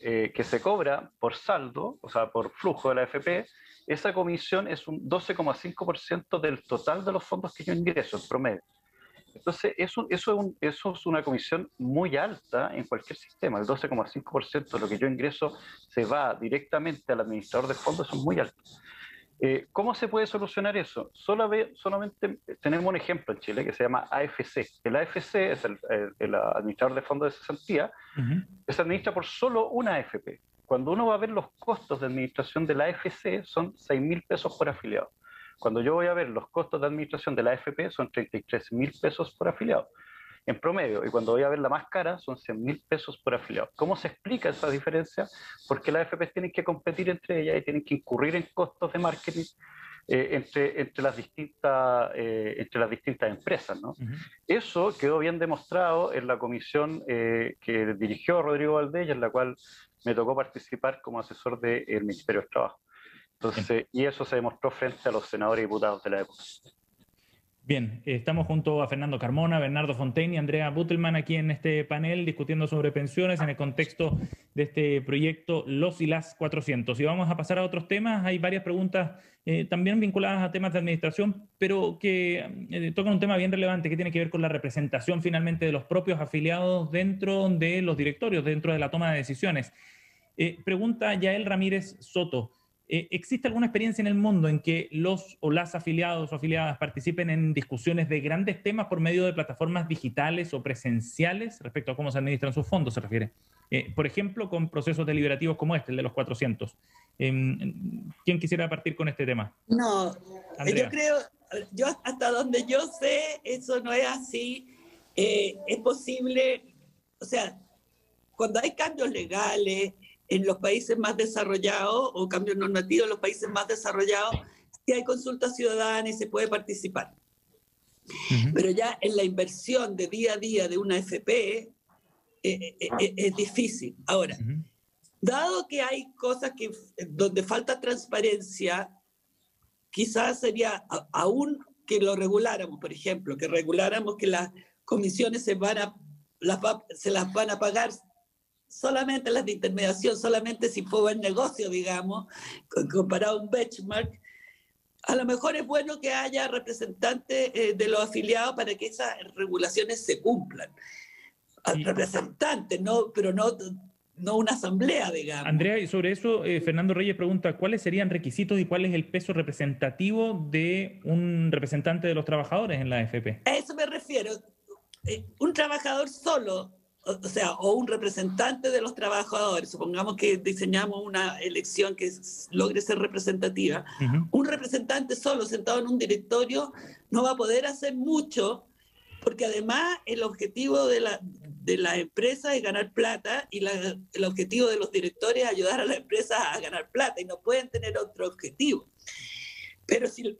que se cobra por saldo, o sea, por flujo de la AFP, esa comisión es un 12,5% del total de los fondos que yo ingreso en promedio. Entonces, eso es una comisión muy alta en cualquier sistema. El 12,5% de lo que yo ingreso se va directamente al administrador de fondos, eso es muy alto. ¿Cómo se puede solucionar eso? Solamente tenemos un ejemplo en Chile que se llama AFC. El AFC es el administrador de fondos de cesantía, se administra por solo una AFP. Cuando uno va a ver los costos de administración de la AFC, son 6.000 pesos por afiliado. Cuando yo voy a ver los costos de administración de la AFP, son 33.000 pesos por afiliado, en promedio. Y cuando voy a ver la más cara, son 100.000 pesos por afiliado. ¿Cómo se explica esa diferencia? Porque las AFP tienen que competir entre ellas y tienen que incurrir en costos de marketing entre las distintas empresas, ¿no? Eso quedó bien demostrado en la comisión que dirigió Rodrigo Valdés, y en la cual me tocó participar como asesor del Ministerio del Trabajo. Entonces, y eso se demostró frente a los senadores y diputados de la época. Bien, estamos junto a Fernando Carmona, Bernardo Fontaine y Andrea Butelman aquí en este panel discutiendo sobre pensiones en el contexto de este proyecto Los y las 400. Y vamos a pasar a otros temas. Hay varias preguntas también vinculadas a temas de administración, pero que tocan un tema bien relevante que tiene que ver con la representación finalmente de los propios afiliados dentro de los directorios, dentro de la toma de decisiones. Pregunta Yael Ramírez Soto. ¿Existe alguna experiencia en el mundo en que los o las afiliados o afiliadas participen en discusiones de grandes temas por medio de plataformas digitales o presenciales respecto a cómo se administran sus fondos, se refiere? Por ejemplo, con procesos deliberativos como este, el de los 400. ¿Quién quisiera partir con este tema? No, Andrea. yo creo, hasta donde yo sé, eso no es así. Es posible, o sea, cuando hay cambios legales en los países más desarrollados o cambios normativos en los países más desarrollados, si hay consulta ciudadana y se puede participar. Pero ya en la inversión de día a día de una AFP es difícil. Ahora, dado que hay cosas donde falta transparencia, quizás sería aún que lo reguláramos, por ejemplo, que reguláramos que las comisiones se las van a pagar solamente las de intermediación, solamente si fue buen negocio, digamos, comparado a un benchmark. A lo mejor es bueno que haya representantes de los afiliados para que esas regulaciones se cumplan. Representantes, no, pero no una asamblea, digamos. Andrea, y sobre eso, Fernando Reyes pregunta, ¿cuáles serían requisitos y cuál es el peso representativo de un representante de los trabajadores en la AFP? A eso me refiero. Un trabajador solo, o sea, o un representante de los trabajadores, supongamos que diseñamos una elección que logre ser representativa, un representante solo sentado en un directorio no va a poder hacer mucho, porque además el objetivo de la empresa es ganar plata y el objetivo de los directores es ayudar a la empresa a ganar plata y no pueden tener otro objetivo. Pero sí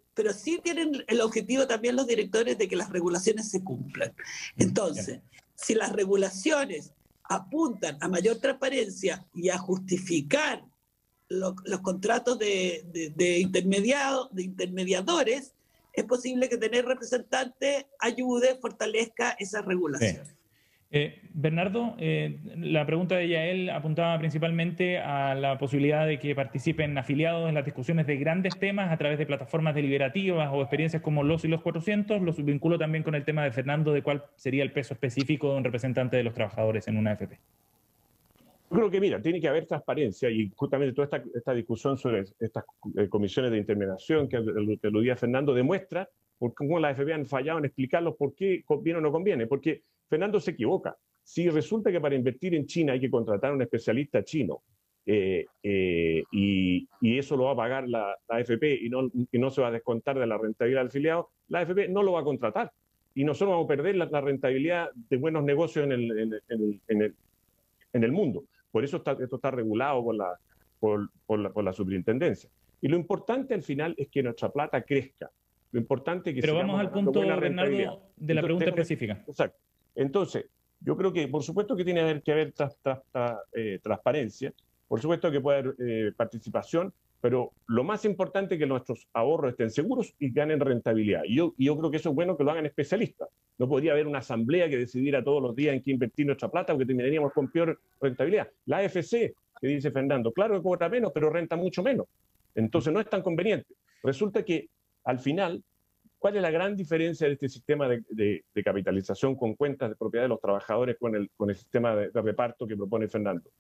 tienen el objetivo también los directores de que las regulaciones se cumplan. Entonces, si las regulaciones apuntan a mayor transparencia y a justificar los contratos de intermediadores, es posible que tener representantes ayude, fortalezca esas regulaciones. Sí. Bernardo, la pregunta de Yael apuntaba principalmente a la posibilidad de que participen afiliados en las discusiones de grandes temas a través de plataformas deliberativas o experiencias como Los y los 400. Lo vinculo también con el tema de Fernando de cuál sería el peso específico de un representante de los trabajadores en una AFP. Yo creo que, mira, tiene que haber transparencia y justamente toda esta discusión sobre estas comisiones de intermediación que aludía Fernando demuestra cómo las AFP han fallado en explicarlos por qué conviene o no conviene. Porque Fernando se equivoca. Si resulta que para invertir en China hay que contratar a un especialista chino y eso lo va a pagar la AFP y no se va a descontar de la rentabilidad del afiliado, la AFP no lo va a contratar. Y nosotros vamos a perder la rentabilidad de buenos negocios en el mundo. Por eso esto está regulado por la superintendencia. Y lo importante al final es que nuestra plata crezca. Lo importante es que... Pero vamos al punto, Bernardo, de la pregunta específica. Exacto. Entonces, yo creo que por supuesto que tiene que haber transparencia, por supuesto que puede haber participación, pero lo más importante es que nuestros ahorros estén seguros y ganen rentabilidad. Y yo creo que eso es bueno que lo hagan especialistas. No podría haber una asamblea que decidiera todos los días en qué invertir nuestra plata porque terminaríamos con peor rentabilidad. La AFC, que dice Fernando, claro que cobra menos, pero renta mucho menos. Entonces no es tan conveniente. Resulta que al final ¿Cuál es la gran diferencia de este sistema de capitalización con cuentas de propiedad de los trabajadores con el sistema de reparto que propone Fernando?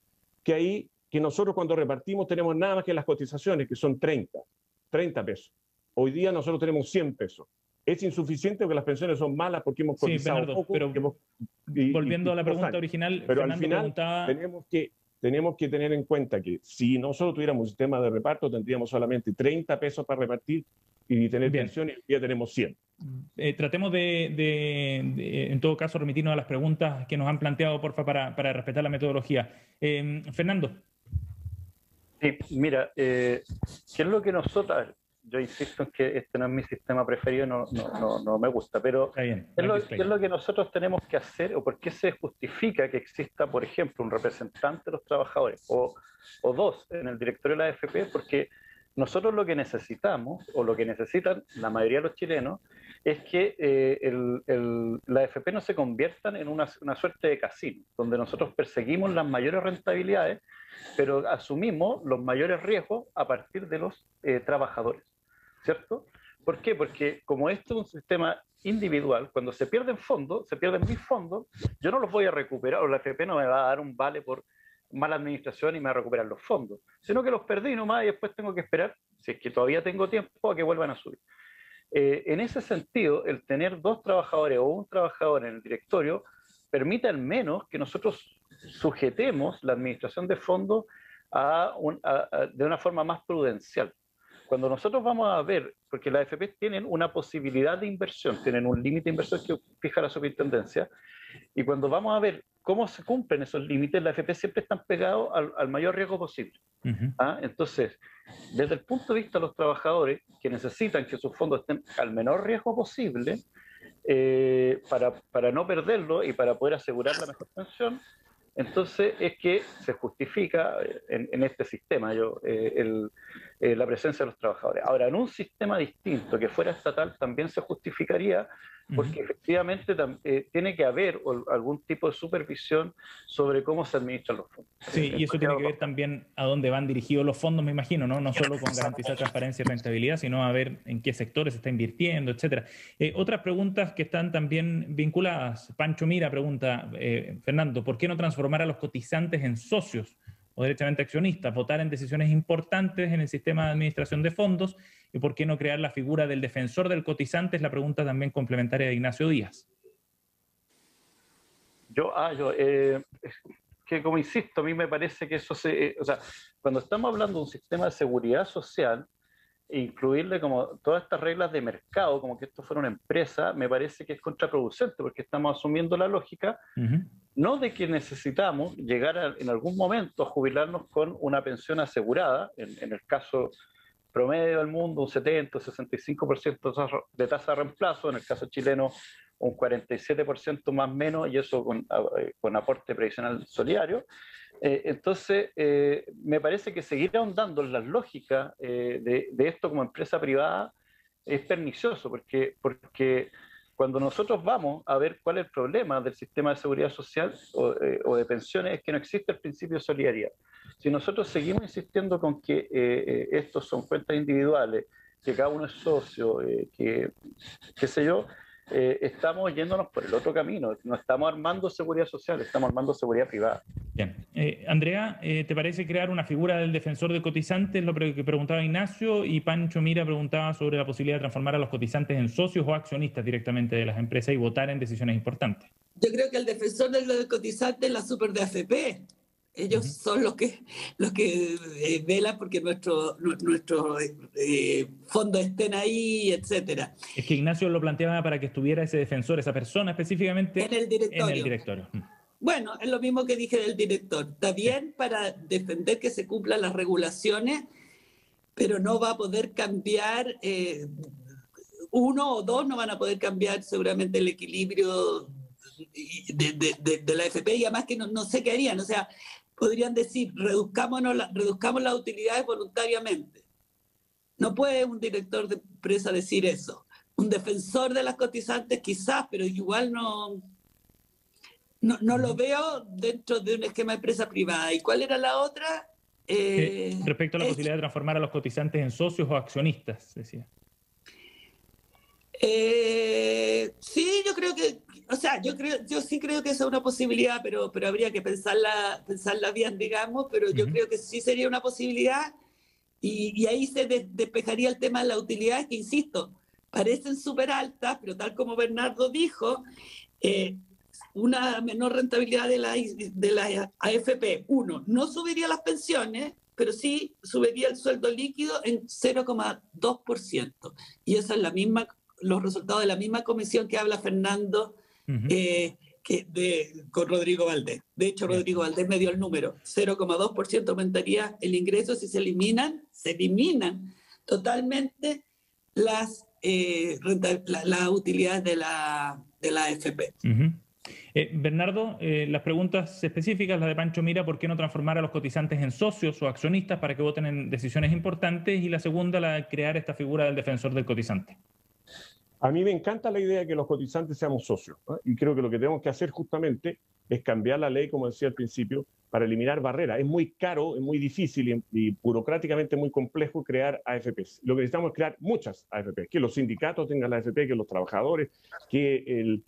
Que ahí, que nosotros cuando repartimos tenemos nada más que las cotizaciones, que son 30 pesos. Hoy día nosotros tenemos 100 pesos. Es insuficiente porque las pensiones son malas porque hemos cotizado Bernardo, poco. pero volviendo a la pregunta original, pero Fernando al final preguntaba... tenemos que tener en cuenta que si nosotros tuviéramos un sistema de reparto, tendríamos solamente 30 pesos para repartir y tener pensiones, y ya tenemos 100. Tratemos en todo caso, remitirnos a las preguntas que nos han planteado, porfa, para respetar la metodología. Fernando. Sí, mira, ¿qué es lo que nosotros... Yo insisto en que este no es mi sistema preferido, no me gusta, pero ¿qué es lo que nosotros tenemos que hacer o por qué se justifica que exista, por ejemplo, un representante de los trabajadores o dos en el directorio de la AFP? Porque nosotros lo que necesitamos, o lo que necesitan la mayoría de los chilenos, es que la AFP no se conviertan en una suerte de casino, donde nosotros perseguimos las mayores rentabilidades, pero asumimos los mayores riesgos a partir de los trabajadores, ¿cierto? ¿Por qué? Porque como esto es un sistema individual, cuando se pierden fondos, se pierden mis fondos, yo no los voy a recuperar, o la AFP no me va a dar un vale por mala administración y me va a recuperar los fondos, sino que los perdí nomás y después tengo que esperar, si es que todavía tengo tiempo, a que vuelvan a subir. En ese sentido, el tener dos trabajadores o un trabajador en el directorio permite al menos que nosotros sujetemos la administración de fondos de una forma más prudencial. Cuando nosotros vamos a ver, porque las AFP tienen una posibilidad de inversión, tienen un límite de inversión que fija la superintendencia, y cuando vamos a ver cómo se cumplen esos límites, las AFP siempre están pegados al mayor riesgo posible. Entonces, desde el punto de vista de los trabajadores que necesitan que sus fondos estén al menor riesgo posible, para no perderlo y para poder asegurar la mejor pensión, entonces es que se justifica en este sistema la presencia de los trabajadores. Ahora, en un sistema distinto que fuera estatal también se justificaría, porque efectivamente tiene que haber algún tipo de supervisión sobre cómo se administran los fondos. Sí, y eso tiene que ver también a dónde van dirigidos los fondos, me imagino, ¿no? No solo con garantizar transparencia y rentabilidad, sino a ver en qué sectores se está invirtiendo, etcétera. Otras preguntas que están también vinculadas. Pancho Mira pregunta, Fernando, ¿por qué no transformar a los cotizantes en socios o derechamente accionistas, votar en decisiones importantes en el sistema de administración de fondos? ¿Y por qué no crear la figura del defensor del cotizante? Es la pregunta también complementaria de Ignacio Díaz. Que como insisto, a mí me parece que eso o sea, cuando estamos hablando de un sistema de seguridad social, incluirle como todas estas reglas de mercado, como que esto fuera una empresa, me parece que es contraproducente, porque estamos asumiendo la lógica no de que necesitamos llegar en algún momento a jubilarnos con una pensión asegurada, en el caso promedio del mundo un 70 o 65% de tasa de reemplazo, en el caso chileno un 47% más o menos, y eso con aporte previsional solidario. Entonces, me parece que seguir ahondando en las lógicas de esto como empresa privada es pernicioso, porque cuando nosotros vamos a ver cuál es el problema del sistema de seguridad social o de pensiones, es que no existe el principio de solidaridad. Si nosotros seguimos insistiendo con que estos son cuentas individuales, que cada uno es socio, qué sé yo, estamos yéndonos por el otro camino. No estamos armando seguridad social, estamos armando seguridad privada. Bien. Andrea, ¿te parece crear una figura del defensor de cotizantes? Lo que preguntaba Ignacio, y Pancho Mira preguntaba sobre la posibilidad de transformar a los cotizantes en socios o accionistas directamente de las empresas y votar en decisiones importantes. Yo creo que el defensor del cotizante es la super de AFP. Ellos son los que velan porque nuestros fondos estén ahí, etcétera. Es que Ignacio lo planteaba para que estuviera ese defensor, esa persona específicamente en el directorio. Bueno, es lo mismo que dije del director. Está bien para defender que se cumplan las regulaciones, pero no va a poder cambiar, uno o dos no van a poder cambiar seguramente el equilibrio de la AFP, y además que no sé qué harían. O sea, podrían decir, reduzcamos las utilidades voluntariamente. No puede un director de empresa decir eso. Un defensor de las cotizantes quizás, pero igual no lo veo dentro de un esquema de empresa privada. ¿Y cuál era la otra? Respecto a la posibilidad de transformar a los cotizantes en socios o accionistas, decía. Sí, yo creo que, o sea, yo sí creo que esa es una posibilidad, pero habría que pensarla bien, digamos, pero yo creo que sí sería una posibilidad y ahí se despejaría el tema de las utilidades que, insisto, parecen súper altas, pero tal como Bernardo dijo, una menor rentabilidad de la AFP, uno, no subiría las pensiones, pero sí subiría el sueldo líquido en 0,2%. Y esa es los resultados de la misma comisión que habla Fernando con Rodrigo Valdés. De hecho, Rodrigo Valdés me dio el número. 0,2% aumentaría el ingreso si se eliminan totalmente las utilidades de la AFP. Bernardo, las preguntas específicas, la de Pancho Mira, ¿por qué no transformar a los cotizantes en socios o accionistas para que voten en decisiones importantes? Y la segunda, la de crear esta figura del defensor del cotizante. A mí me encanta la idea de que los cotizantes seamos socios, ¿no? Y creo que lo que tenemos que hacer justamente es cambiar la ley, como decía al principio, para eliminar barreras. Es muy caro, es muy difícil y burocráticamente muy complejo crear AFPs. Lo que necesitamos es crear muchas AFPs, que los sindicatos tengan la AFP, que los trabajadores, que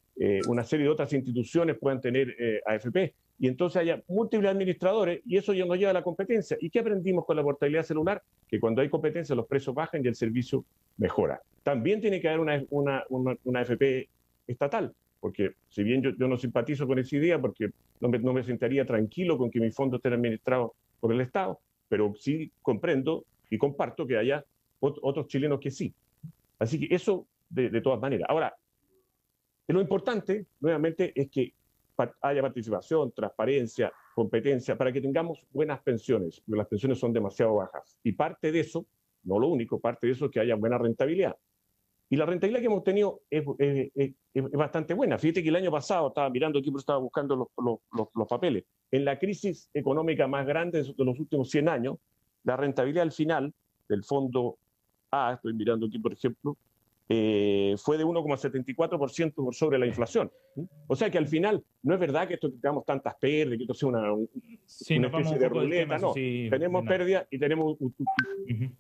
una serie de otras instituciones puedan tener AFP. Y entonces haya múltiples administradores y eso ya nos lleva a la competencia. ¿Y qué aprendimos con la portabilidad celular? Que cuando hay competencia los precios bajan y el servicio mejora. También tiene que haber una AFP estatal, porque si bien yo no simpatizo con esa idea, porque no me sentaría tranquilo con que mis fondos estén administrados por el Estado, pero sí comprendo y comparto que haya otros chilenos que sí. Así que eso de todas maneras. Ahora, lo importante, nuevamente, es que haya participación, transparencia, competencia, para que tengamos buenas pensiones, porque las pensiones son demasiado bajas. Y parte de eso, no lo único, parte de eso es que haya buena rentabilidad. Y la rentabilidad que hemos tenido es bastante buena. Fíjate que el año pasado, estaba mirando aquí, pero estaba buscando los papeles, en la crisis económica más grande de los últimos 100 años, la rentabilidad al final del fondo A, estoy mirando aquí, por ejemplo, fue de 1,74% por sobre la inflación. O sea que al final no es verdad que esto tengamos tantas pérdidas, que esto sea una especie de ruleta, no. Sí, tenemos pérdidas y tenemos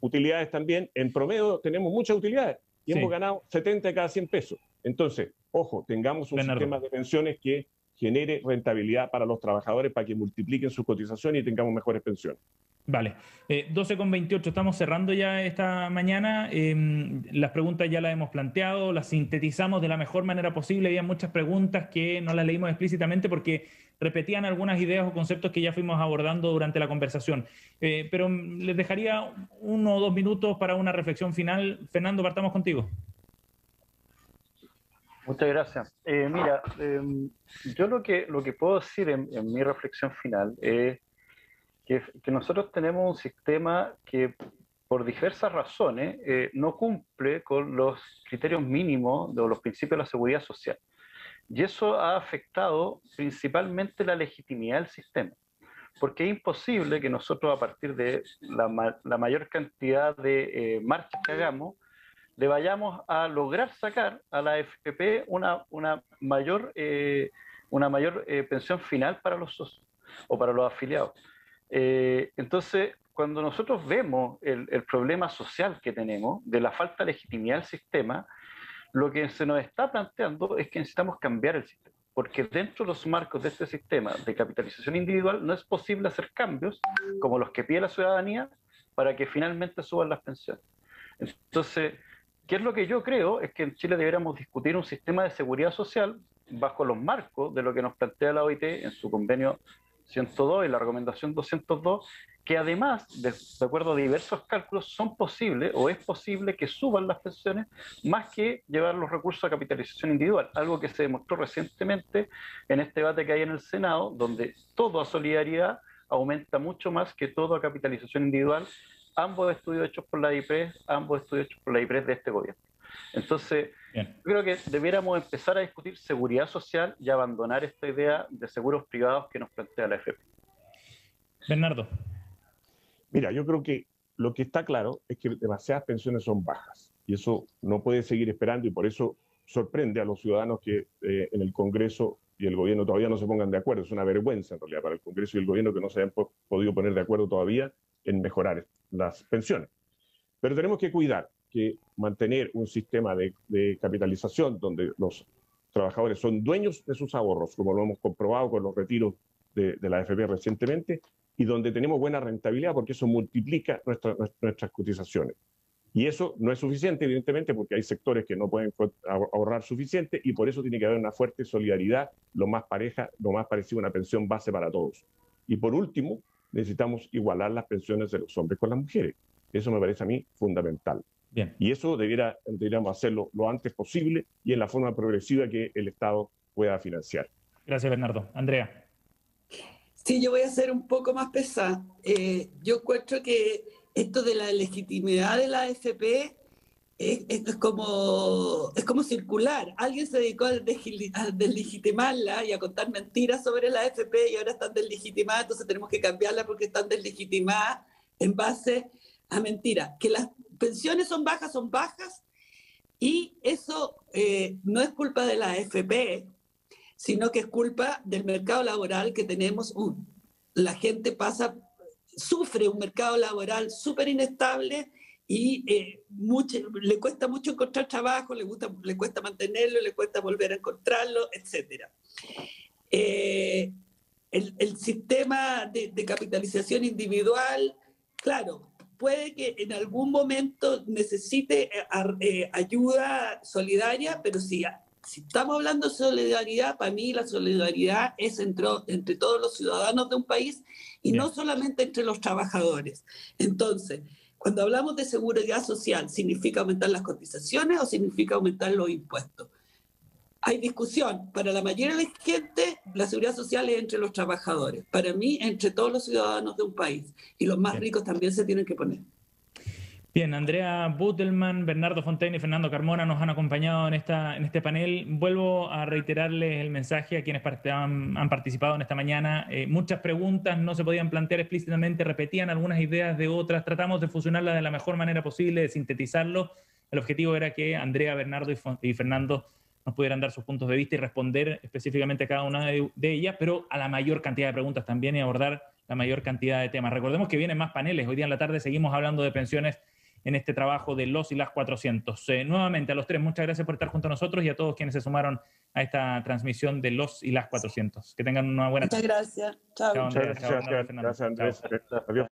utilidades también. En promedio tenemos muchas utilidades y hemos ganado 70 de cada 100 pesos. Entonces, ojo, tengamos un sistema de pensiones que genere rentabilidad para los trabajadores para que multipliquen sus cotizaciones y tengamos mejores pensiones. Vale, 12:28, estamos cerrando ya esta mañana, las preguntas ya las hemos planteado, las sintetizamos de la mejor manera posible, había muchas preguntas que no las leímos explícitamente porque repetían algunas ideas o conceptos que ya fuimos abordando durante la conversación, pero les dejaría 1 o 2 minutos para una reflexión final. Fernando, partamos contigo. Muchas gracias. Mira, yo lo que puedo decir en mi reflexión final es que nosotros tenemos un sistema que por diversas razones no cumple con los criterios mínimos de los principios de la seguridad social. Y eso ha afectado principalmente la legitimidad del sistema, porque es imposible que nosotros a partir de la mayor cantidad de marchas que hagamos, le vayamos a lograr sacar a la AFP una mayor pensión final para los socios o para los afiliados. Entonces, cuando nosotros vemos el problema social que tenemos de la falta de legitimidad del sistema, lo que se nos está planteando es que necesitamos cambiar el sistema, porque dentro de los marcos de este sistema de capitalización individual no es posible hacer cambios como los que pide la ciudadanía para que finalmente suban las pensiones. Entonces, ¿qué es lo que yo creo? Es que en Chile deberíamos discutir un sistema de seguridad social bajo los marcos de lo que nos plantea la OIT en su convenio 102 y la recomendación 202, que además, de acuerdo a diversos cálculos, son posibles o es posible que suban las pensiones más que llevar los recursos a capitalización individual, algo que se demostró recientemente en este debate que hay en el Senado, donde todo a solidaridad aumenta mucho más que todo a capitalización individual, ambos estudios hechos por la IPRES, de este gobierno. Entonces, yo creo que debiéramos empezar a discutir seguridad social y abandonar esta idea de seguros privados que nos plantea la AFP. Bernardo. Mira, yo creo que lo que está claro es que demasiadas pensiones son bajas y eso no puede seguir esperando y por eso sorprende a los ciudadanos que en el Congreso y el gobierno todavía no se pongan de acuerdo. Es una vergüenza en realidad para el Congreso y el gobierno que no se hayan podido poner de acuerdo todavía en mejorar las pensiones. Pero tenemos que cuidar que mantener un sistema de capitalización donde los trabajadores son dueños de sus ahorros, como lo hemos comprobado con los retiros de la AFP recientemente, y donde tenemos buena rentabilidad porque eso multiplica nuestras cotizaciones. Y eso no es suficiente, evidentemente, porque hay sectores que no pueden ahorrar suficiente y por eso tiene que haber una fuerte solidaridad, lo más pareja, lo más parecido a una pensión base para todos. Y por último, necesitamos igualar las pensiones de los hombres con las mujeres. Eso me parece a mí fundamental. Bien. Y eso deberíamos hacerlo lo antes posible y en la forma progresiva que el Estado pueda financiar. Gracias, Bernardo. Andrea. Sí, yo voy a ser un poco más pesada. Yo encuentro que esto de la legitimidad de la AFP es como circular. Alguien se dedicó a deslegitimarla y a contar mentiras sobre la AFP y ahora están deslegitimadas, entonces tenemos que cambiarla porque están deslegitimadas en base a mentiras. Que las pensiones son bajas y eso no es culpa de la AFP, sino que es culpa del mercado laboral que tenemos. La gente sufre un mercado laboral súper inestable y le cuesta mucho encontrar trabajo, le cuesta mantenerlo, le cuesta volver a encontrarlo, etc. El sistema de capitalización individual, claro, puede que en algún momento necesite ayuda solidaria, pero si estamos hablando de solidaridad, para mí la solidaridad es entre todos los ciudadanos de un país y no solamente entre los trabajadores. Entonces, cuando hablamos de seguridad social, ¿significa aumentar las cotizaciones o significa aumentar los impuestos? Hay discusión. Para la mayoría de la gente, la seguridad social es entre los trabajadores. Para mí, entre todos los ciudadanos de un país. Y los más ricos también se tienen que poner. Bien, Andrea Butelman, Bernardo Fontaine y Fernando Carmona nos han acompañado en este panel. Vuelvo a reiterarles el mensaje a quienes han participado en esta mañana. Muchas preguntas no se podían plantear explícitamente, repetían algunas ideas de otras. Tratamos de fusionarlas de la mejor manera posible, de sintetizarlo. El objetivo era que Andrea, Bernardo y Fernando nos pudieran dar sus puntos de vista y responder específicamente a cada una de ellas, pero a la mayor cantidad de preguntas también y abordar la mayor cantidad de temas. Recordemos que vienen más paneles. Hoy día en la tarde seguimos hablando de pensiones en este trabajo de los y las 400. Nuevamente a los tres, muchas gracias por estar junto a nosotros y a todos quienes se sumaron a esta transmisión de los y las 400. Que tengan una buena tarde. Muchas gracias. Chao. Muchas gracias, Andrés. Adiós.